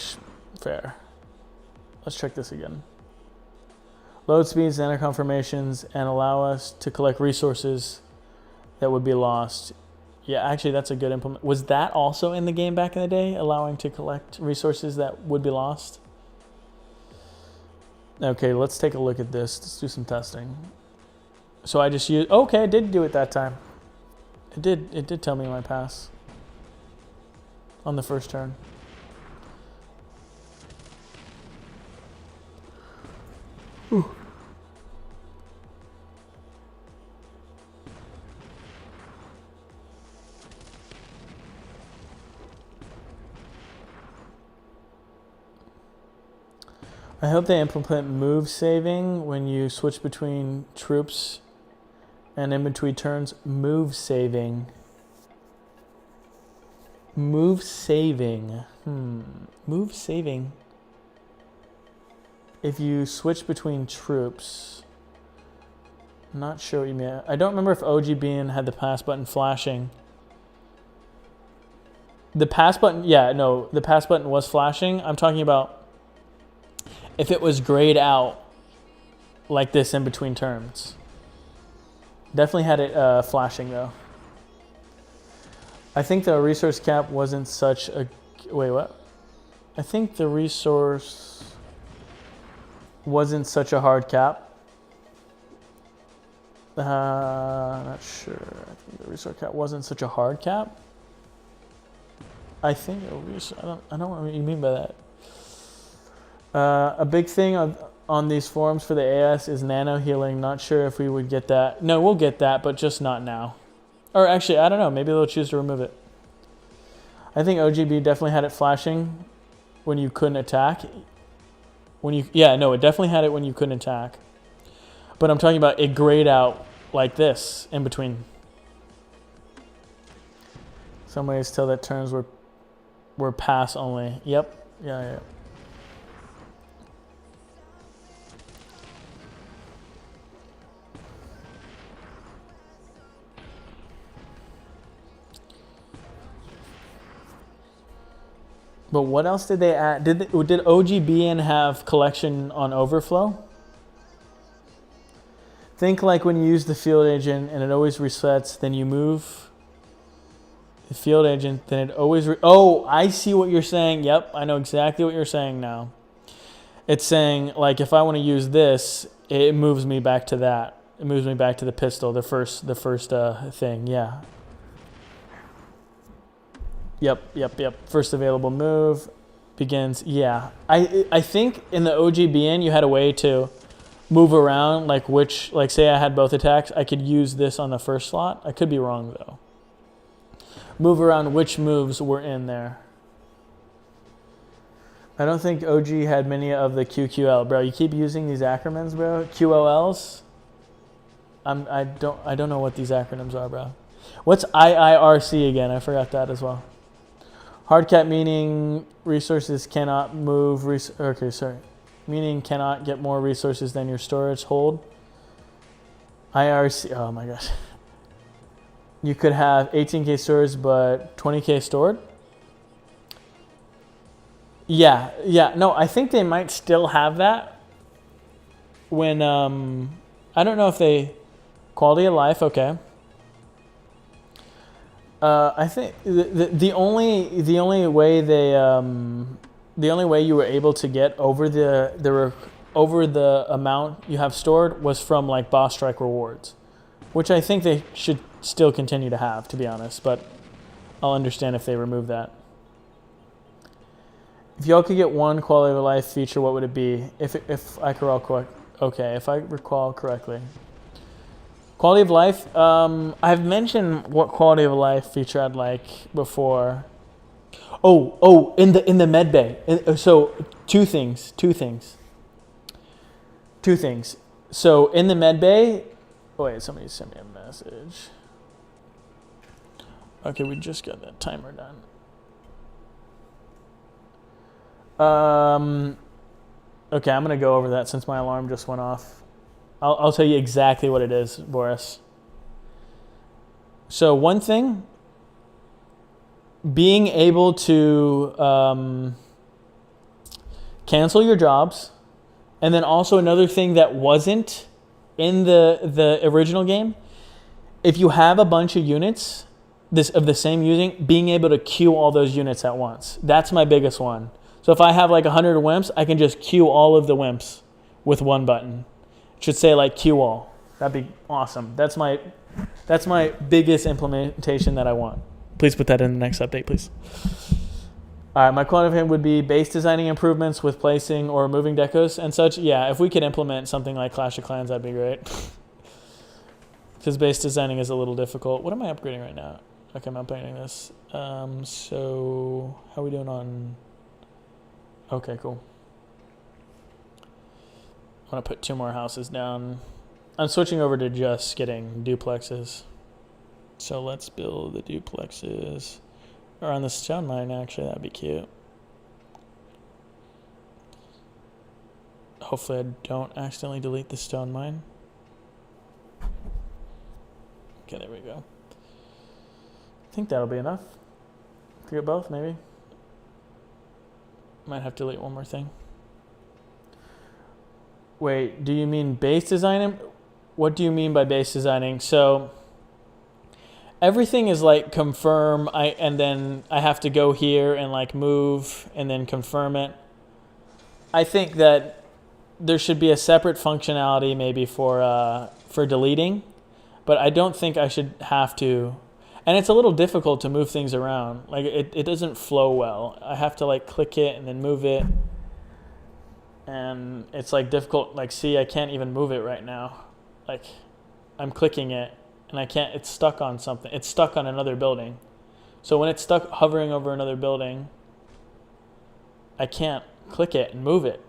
[SPEAKER 1] fair. Let's check this again. Load speeds, enter confirmations, and allow us to collect resources that would be lost. Yeah, actually, that's a good implement. Was that also in the game back in the day, allowing to collect resources that would be lost? Okay, let's take a look at this. Let's do some testing. So I just used... Okay, I did do it that time. It did tell me my pass on the first turn. Ooh. I hope they implement move saving when you switch between troops and in between turns. Move saving. Move saving. Move saving. If you switch between troops. I'm not sure what you mean. I don't remember if OGBN had the pass button flashing. The pass button, yeah, no, the pass button was flashing. I'm talking about if it was grayed out like this in between turns. Definitely had it flashing though. I think the resource cap wasn't such a... Wait, what? I think the resource wasn't such a hard cap. Not sure. I think the resource cap wasn't such a hard cap. I think I don't know what you mean by that. A big thing on these forums for the AS is nano healing. Not sure if we would get that. No, we'll get that, but just not now. Or actually, I don't know. Maybe they'll choose to remove it. I think OGB definitely had it flashing when you couldn't attack. Yeah, no, it definitely had it when you couldn't attack. But I'm talking about it grayed out like this in between. Some ways tell that turns were pass only. Yep. Yeah. But what else did they add? Did OGBN have collection on overflow? Think like when you use the field agent and it always resets, then you move the field agent, then it always... Oh, I see what you're saying. Yep, I know exactly what you're saying now. It's saying, like, if I want to use this, it moves me back to that. It moves me back to the pistol, the first thing, yeah. Yep. First available move begins. Yeah, I think in the OGBN you had a way to move around, like say I had both attacks, I could use this on the first slot. I could be wrong though. Move around which moves were in there. I don't think OG had many of the QQL, bro. You keep using these acronyms, bro. QOLs. I don't know what these acronyms are, bro. What's IIRC again? I forgot that as well. Hard cap meaning resources cannot move. Okay, sorry. Meaning cannot get more resources than your storage hold. IRC. Oh my gosh. You could have 18K storage, but 20K stored. Yeah. No, I think they might still have that. When I don't know if they quality of life. Okay. I think the only way you were able to get over the amount you have stored was from like boss strike rewards, which I think they should still continue to have, to be honest. But I'll understand if they remove that. If y'all could get one quality of life feature, what would it be? If I recall correctly. Quality of life, I've mentioned what quality of life feature I'd like before. Oh, in the med bay. So two things. So in the med bay, wait, somebody sent me a message. Okay, we just got that timer done. Okay, I'm gonna go over that since my alarm just went off. I'll tell you exactly what it is, Boris. So one thing, being able to cancel your jobs, and then also another thing that wasn't in the original game, if you have a bunch of units of the same using, being able to queue all those units at once. That's my biggest one. So if I have like 100 wimps, I can just queue all of the wimps with one button. Should say like queue all. That'd be awesome. That's my biggest implementation that I want. Please put that in the next update, please. All right, my quality of him would be base designing improvements with placing or moving decos and such. Yeah, if we could implement something like Clash of Clans, that'd be great. Because base designing is a little difficult. What am I upgrading right now? Okay, I'm upgrading this. So how are we doing on... Okay, cool. I'm going to put 2 more houses down. I'm switching over to just getting duplexes. So let's build the duplexes. Or on the stone mine, actually, that'd be cute. Hopefully I don't accidentally delete the stone mine. Okay, there we go. I think that'll be enough. To get both, maybe. Might have to delete one more thing. Wait, do you mean base designing? What do you mean by base designing? So everything is like confirm, and then I have to go here and like move and then confirm it. I think that there should be a separate functionality maybe for deleting, but I don't think I should have to. And it's a little difficult to move things around. Like it doesn't flow well. I have to like click it and then move it. And it's like difficult. Like, see, I can't even move it right now. Like I'm clicking it and I can't, it's stuck on something. It's stuck on another building. So when it's stuck hovering over another building, I can't click it and move it.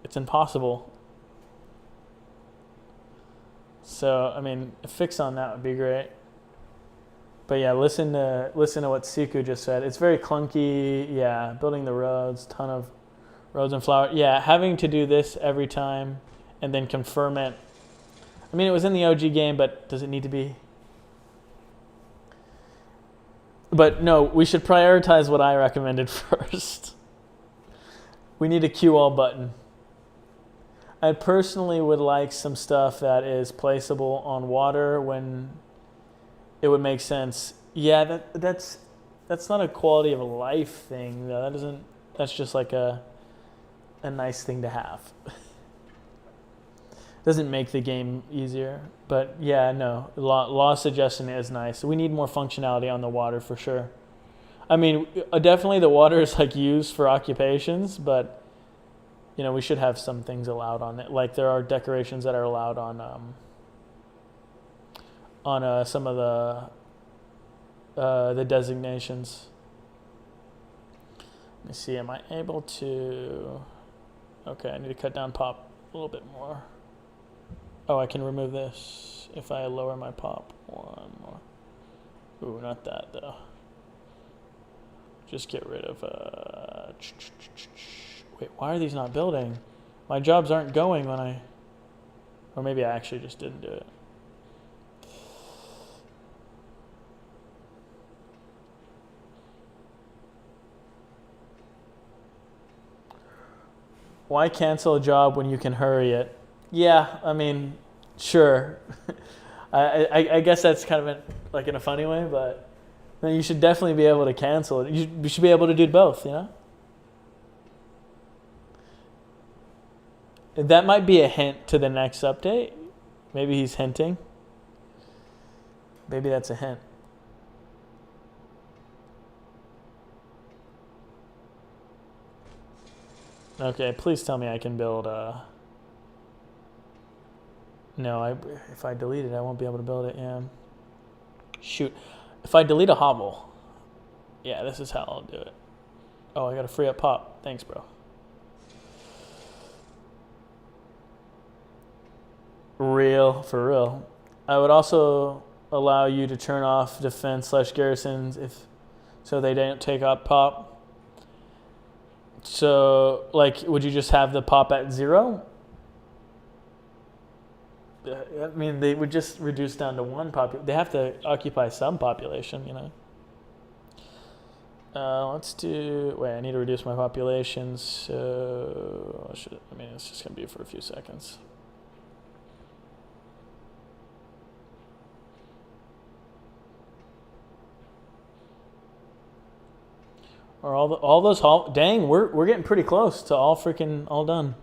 [SPEAKER 1] It's impossible. So, I mean, a fix on that would be great. But yeah, listen to what Siku just said. It's very clunky. Yeah, building the roads, ton of roads and flowers. Yeah, having to do this every time and then confirm it. I mean, it was in the OG game, but does it need to be? But no, we should prioritize what I recommended first. We need a queue all button. I personally would like some stuff that is placeable on water when it would make sense. Yeah, that's not a quality of life thing though. That's just like a nice thing to have. Doesn't make the game easier, but yeah, no. Law suggestion is nice. We need more functionality on the water for sure. I mean, definitely the water is like used for occupations, but you know, we should have some things allowed on it. Like there are decorations that are allowed on some of the designations. Let me see. Am I able to? Okay, I need to cut down pop a little bit more. Oh, I can remove this if I lower my pop one more. Ooh, not that though. Just get rid of. Wait, why are these not building? My jobs aren't going when I. Or maybe I actually just didn't do it. Why cancel a job when you can hurry it? Yeah, I mean, sure. I guess that's kind of like in a funny way, but then you should definitely be able to cancel it. You should be able to do both, you know? That might be a hint to the next update. Maybe he's hinting. Maybe that's a hint. Okay, please tell me I can build No, if I delete it, I won't be able to build it, yeah. Shoot. If I delete a hovel, yeah, this is how I'll do it. Oh, I gotta free up pop. Thanks, bro. For real. I would also allow you to turn off defense/garrisons so they don't take up pop. So, like, would you just have the pop at 0? I mean, they would just reduce down to 1 population. They have to occupy some population, you know. Let's do. Wait, I need to reduce my population. So, I mean, it's just gonna be for a few seconds. Or all those dang, we're getting pretty close to all done.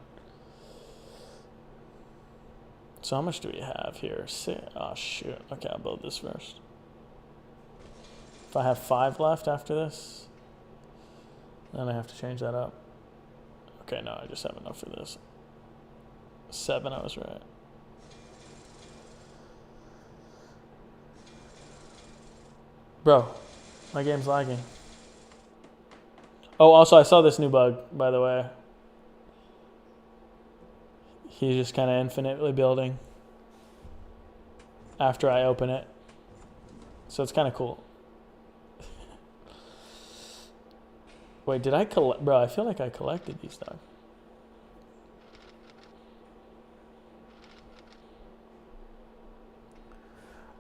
[SPEAKER 1] So how much do we have here? Oh shoot. Okay, I'll build this first. If I have 5 left after this, then I have to change that up. Okay, no, I just have enough for this. 7, I was right. Bro, my game's lagging. Oh, also, I saw this new bug, by the way. He's just kind of infinitely building after I open it. So it's kind of cool. Wait, did I collect? Bro, I feel like I collected these stuff.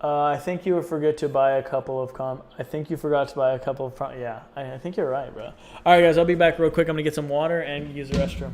[SPEAKER 1] I think you forgot to buy a couple of I think you forgot to buy a couple of yeah, I think you're right, bro. All right, guys, I'll be back real quick. I'm gonna get some water and use the restroom.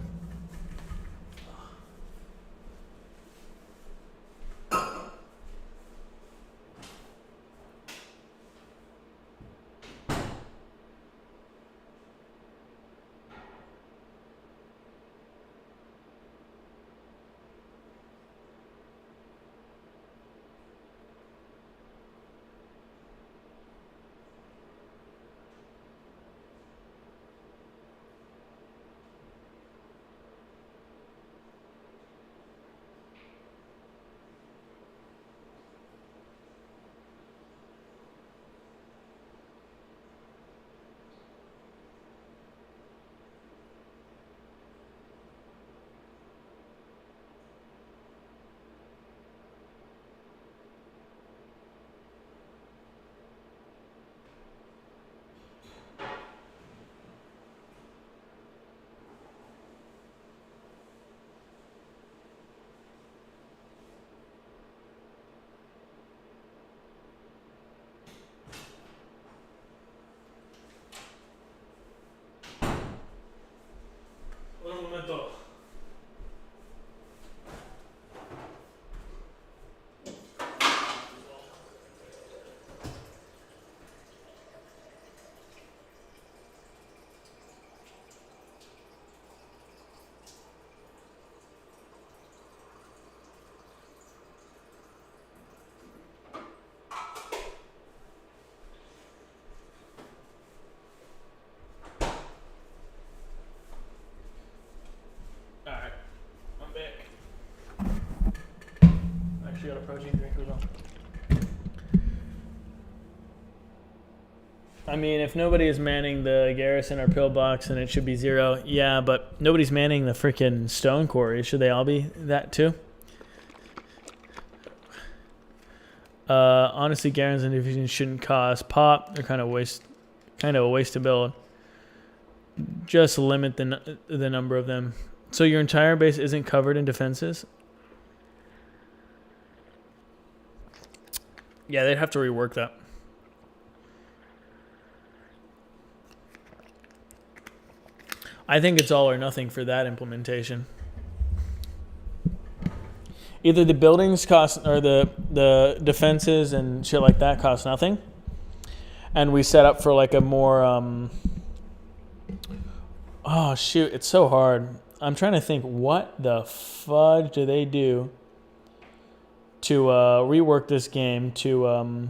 [SPEAKER 1] I mean, if nobody is manning the garrison or pillbox, then it should be 0. Yeah, but nobody's manning the freaking stone quarry. Should they all be that too? Honestly, garrison divisions shouldn't cost pop. They're kind of a waste to build. Just limit the number of them. So your entire base isn't covered in defenses? Yeah, they'd have to rework that. I think it's all or nothing for that implementation. Either the buildings cost or the defenses and shit like that cost nothing, and we set up for like a more oh shoot, it's so hard. I'm trying to think, what the fudge do they do to rework this game to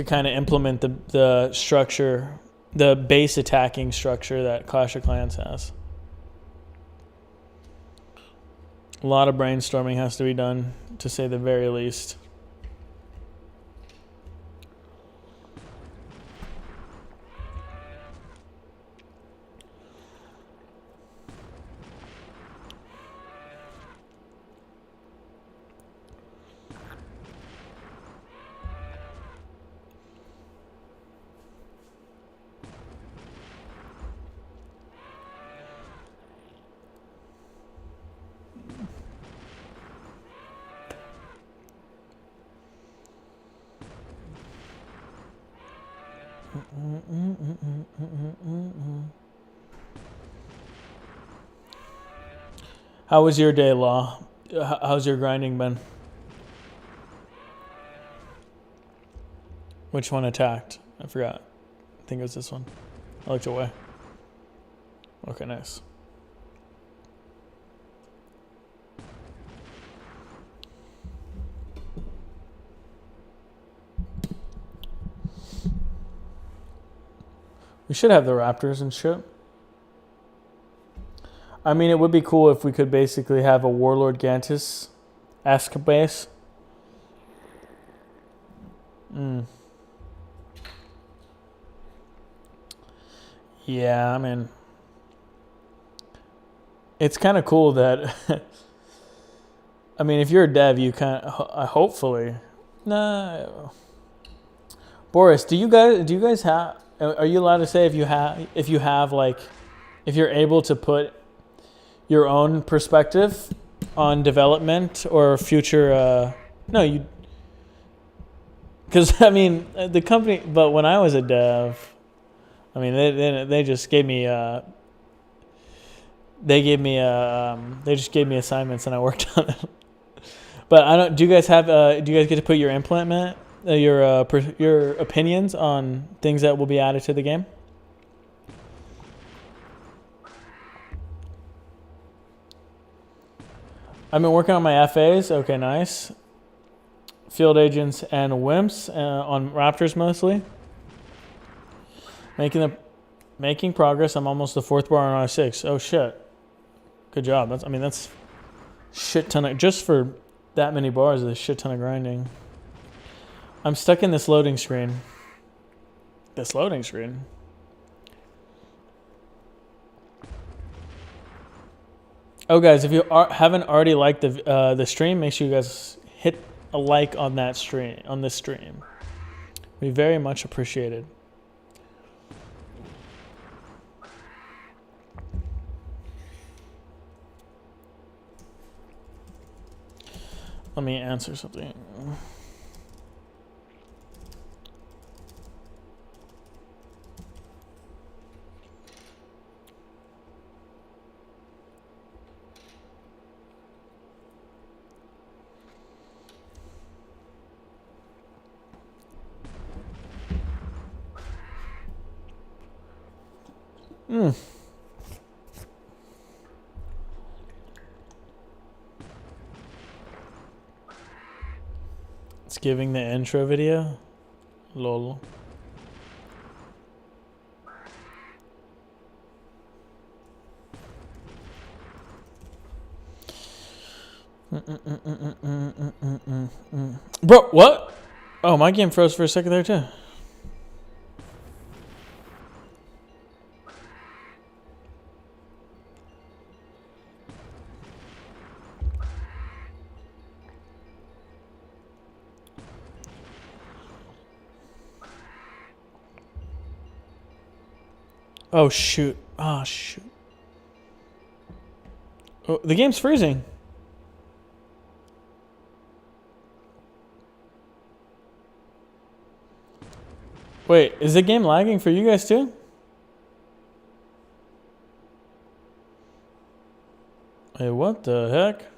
[SPEAKER 1] kind of implement the structure, the base attacking structure that Clash of Clans has. A lot of brainstorming has to be done, to say the very least. How was your day, Law? How's your grinding been? Which one attacked? I forgot. I think it was this one. I looked away. Okay, nice. We should have the Raptors and shit. I mean, it would be cool if we could basically have a Warlord Gantus-esque base. Yeah, I mean, it's kind of cool that. I mean, if you're a dev, you kind of hopefully. Nah. Boris, do you guys have? Are you allowed to say if you have like, if you're able to put your own perspective on development or future? No, you. Because I mean, the company. But when I was a dev, I mean, they just gave me. They just gave me assignments and I worked on it. But I don't. Do you guys have? Do you guys get to put your implement? Your opinions on things that will be added to the game? I've been working on my FAs. Okay, nice. Field agents and wimps on Raptors mostly. Making progress. I'm almost the 4th bar on I6. Oh shit. Good job. That's shit ton of, just for that many bars is a shit ton of grinding. I'm stuck in this loading screen. This loading screen? Oh, guys, if you haven't already liked the stream, make sure you guys hit a like on that stream, on this stream. We very much appreciate it. Let me answer something. It's giving the intro video. Lol. Bro, what? Oh, my game froze for a second there too. Oh, shoot. Oh, shoot. Oh, the game's freezing. Wait, is the game lagging for you guys too? Hey, what the heck?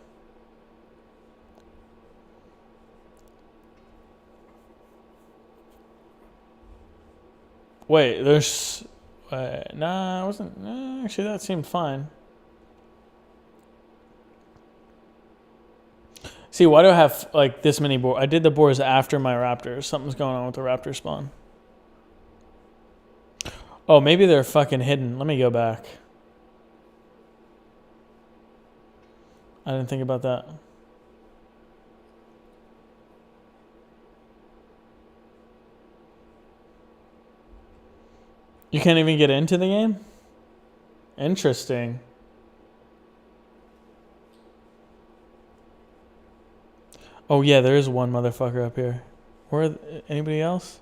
[SPEAKER 1] Wait, there's... nah, it wasn't... Nah, actually, that seemed fine. See, why do I have, like, this many boars? I did the boars after my raptors. Something's going on with the raptor spawn. Oh, maybe they're fucking hidden. Let me go back. I didn't think about that. You can't even get into the game? Interesting. Oh, yeah, there is one motherfucker up here. Where? Anybody else?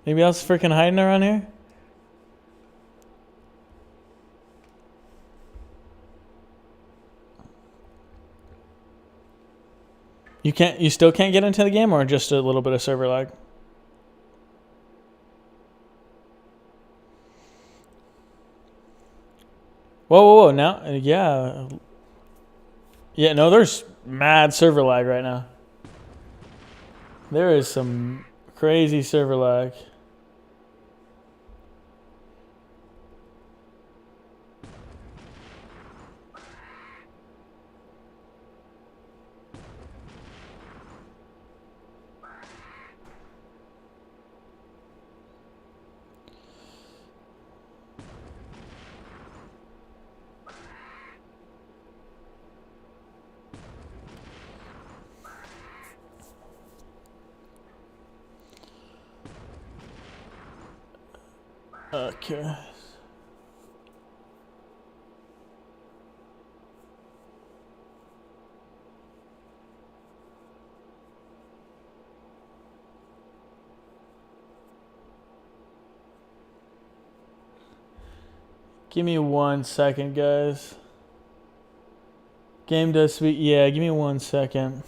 [SPEAKER 1] Anybody else freaking hiding around here? You still can't get into the game, or just a little bit of server lag? Whoa, whoa, whoa! Now, yeah, yeah. No, there's mad server lag right now. There is some crazy server lag. Okay. Give me 1 second, guys. Game does speak. Yeah, give me 1 second.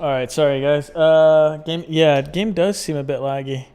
[SPEAKER 1] All right, sorry guys. Game does seem a bit laggy.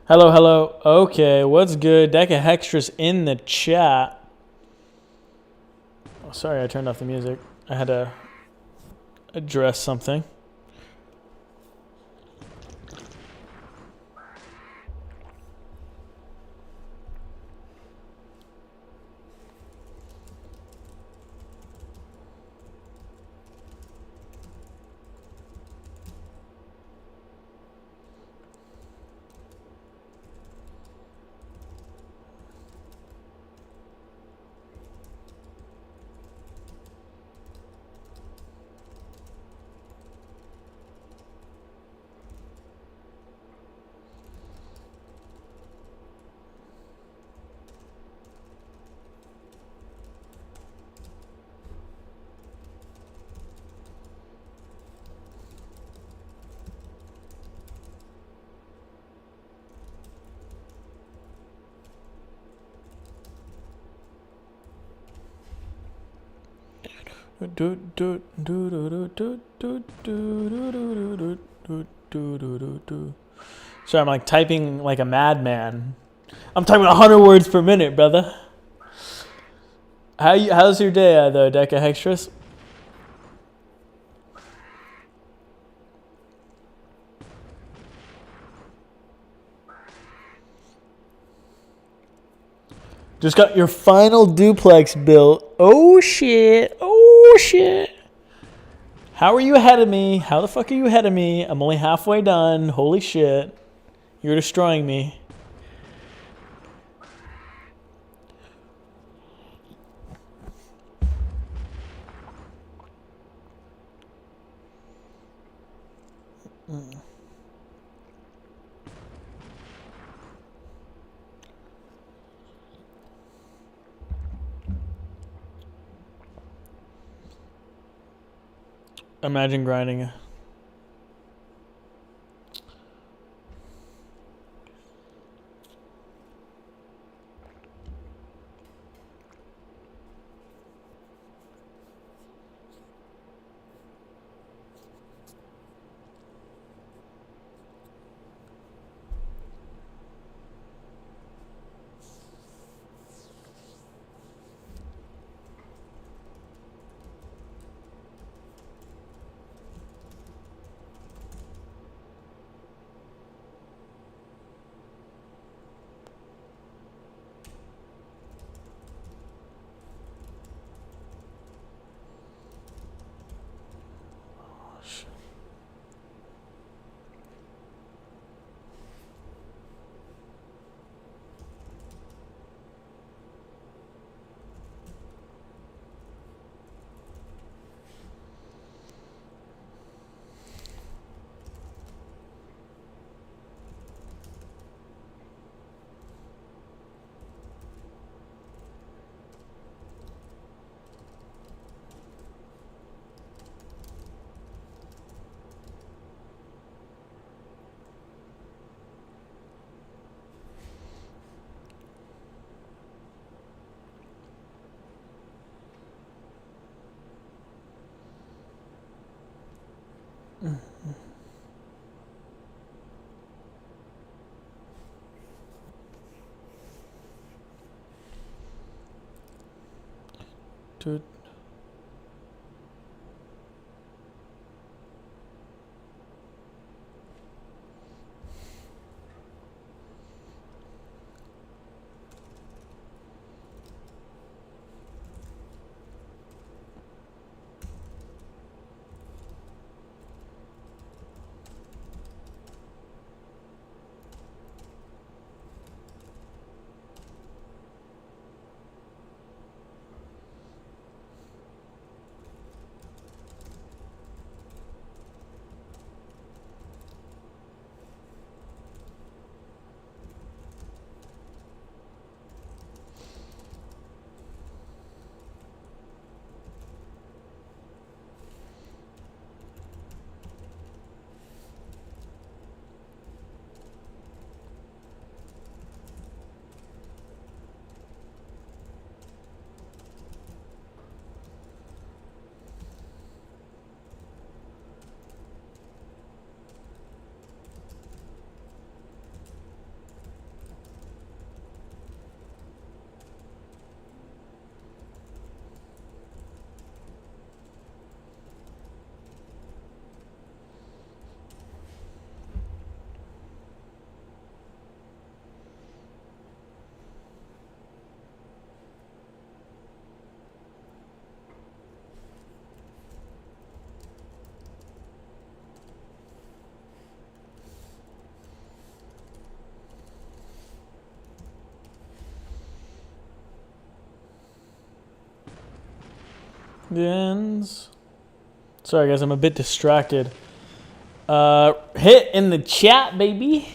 [SPEAKER 1] Hello, hello. Okay, what's good? Deck of Hextras in the chat. Oh, sorry, I turned off the music. I had to address something. Sorry, I'm like typing like a madman. I'm typing 100 words per minute, brother. How's your day, though, Deca Hextras? Just got your final duplex built. Oh shit! Oh shit! How are you ahead of me? How the fuck are you ahead of me? I'm only halfway done. Holy shit! You're destroying me. Imagine grinding. Dude. The ends. Sorry, guys, I'm a bit distracted. Hit in the chat, baby.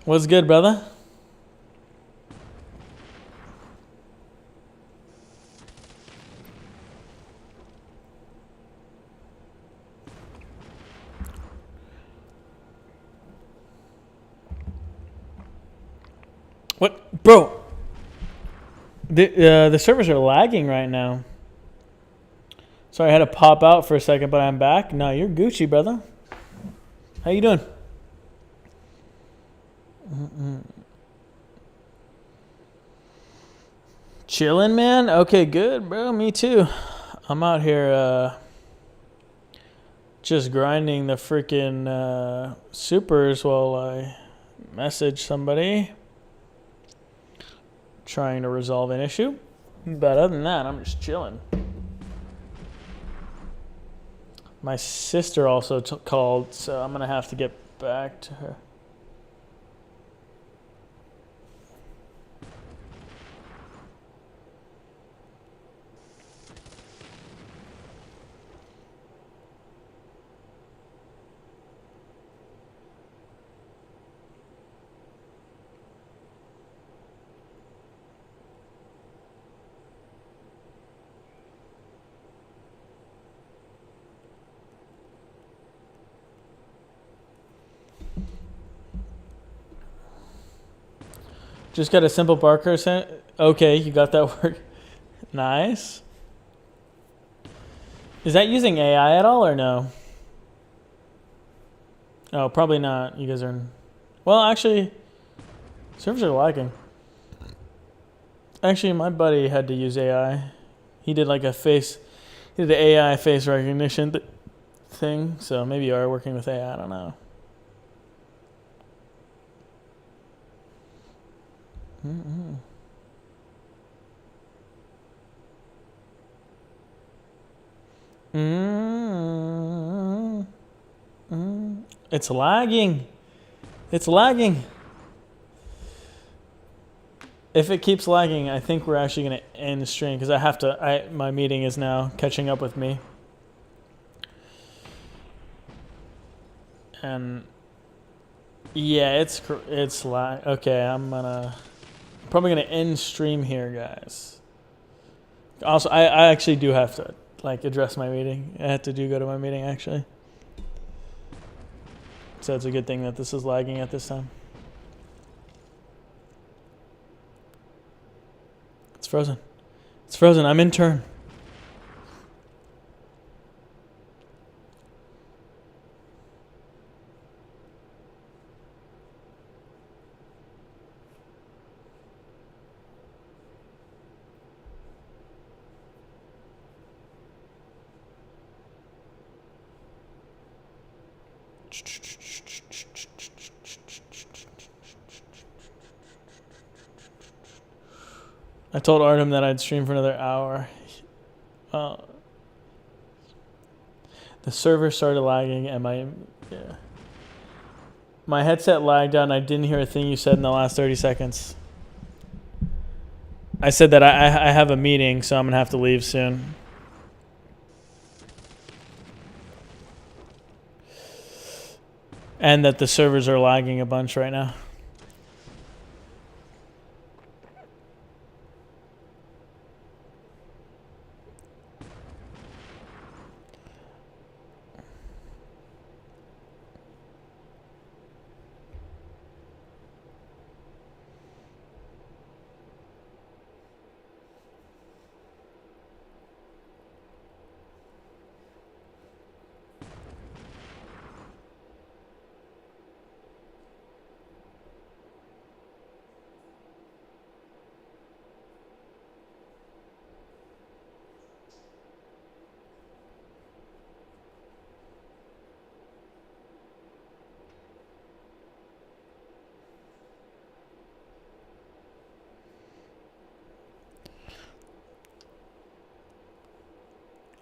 [SPEAKER 1] What's good, brother? What, bro? The servers are lagging right now. Sorry, I had to pop out for a second, but I'm back. No, you're Gucci, brother. How you doing? Chilling, man? Okay, good, bro. Me too. I'm out here just grinding the freaking supers while I message somebody. Trying to resolve an issue. But other than that, I'm just chilling. My sister also called, so I'm going to have to get back to her. Just got a simple barcode sent. Okay, you got that work. Nice. Is that using AI at all or no? Oh, probably not. You guys are... Well, actually, servers are lagging. Actually, my buddy had to use AI. He did like a face... He did an AI face recognition thing. So maybe you are working with AI. I don't know. It's lagging. It's lagging. If it keeps lagging, I think we're actually going to end the stream because I have to. My meeting is now catching up with me. And yeah, it's lag. Okay, I'm probably gonna end stream here, guys. Also, I actually do have to like address my meeting. I had to go to my meeting actually. So it's a good thing that this is lagging at this time. It's frozen. It's frozen. I'm in turn. I told Artem that I'd stream for another hour. The server started lagging and my headset lagged out and I didn't hear a thing you said in the last 30 seconds. I said that I have a meeting, so I'm going to have to leave soon. And that the servers are lagging a bunch right now.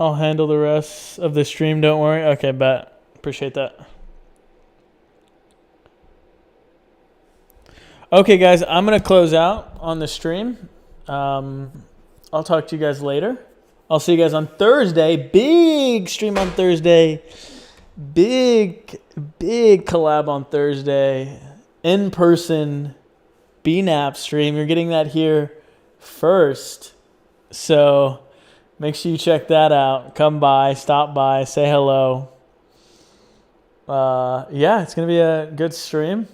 [SPEAKER 1] I'll handle the rest of the stream, don't worry. Okay, bet. Appreciate that. Okay, guys, I'm going to close out on the stream. I'll talk to you guys later. I'll see you guys on Thursday. Big stream on Thursday. Big collab on Thursday. In-person BNAP stream. You're getting that here first. So make sure you check that out. Come by, stop by, say hello. Yeah, it's going to be a good stream.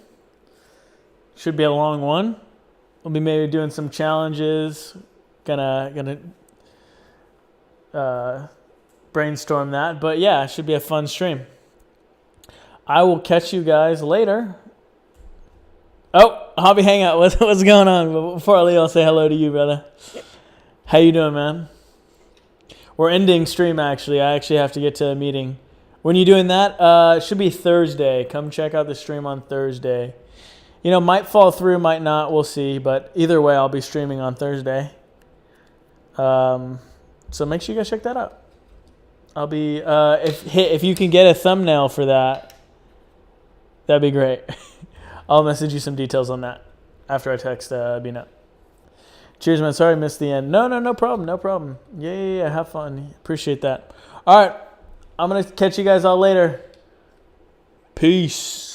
[SPEAKER 1] Should be a long one. We'll be maybe doing some challenges. Gonna brainstorm that. But yeah, it should be a fun stream. I will catch you guys later. Oh, Hobby Hangout, what's going on? But before I leave, I'll say hello to you, brother. How you doing, man? We're ending stream, actually. I actually have to get to a meeting. When you doing that? It should be Thursday. Come check out the stream on Thursday. You know, might fall through, might not. We'll see. But either way, I'll be streaming on Thursday. So make sure you guys check that out. I'll be if you can get a thumbnail for that, that'd be great. I'll message you some details on that after I text Bina. Cheers, man. Sorry I missed the end. No problem. Yeah. Have fun. Appreciate that. All right. I'm going to catch you guys all later. Peace.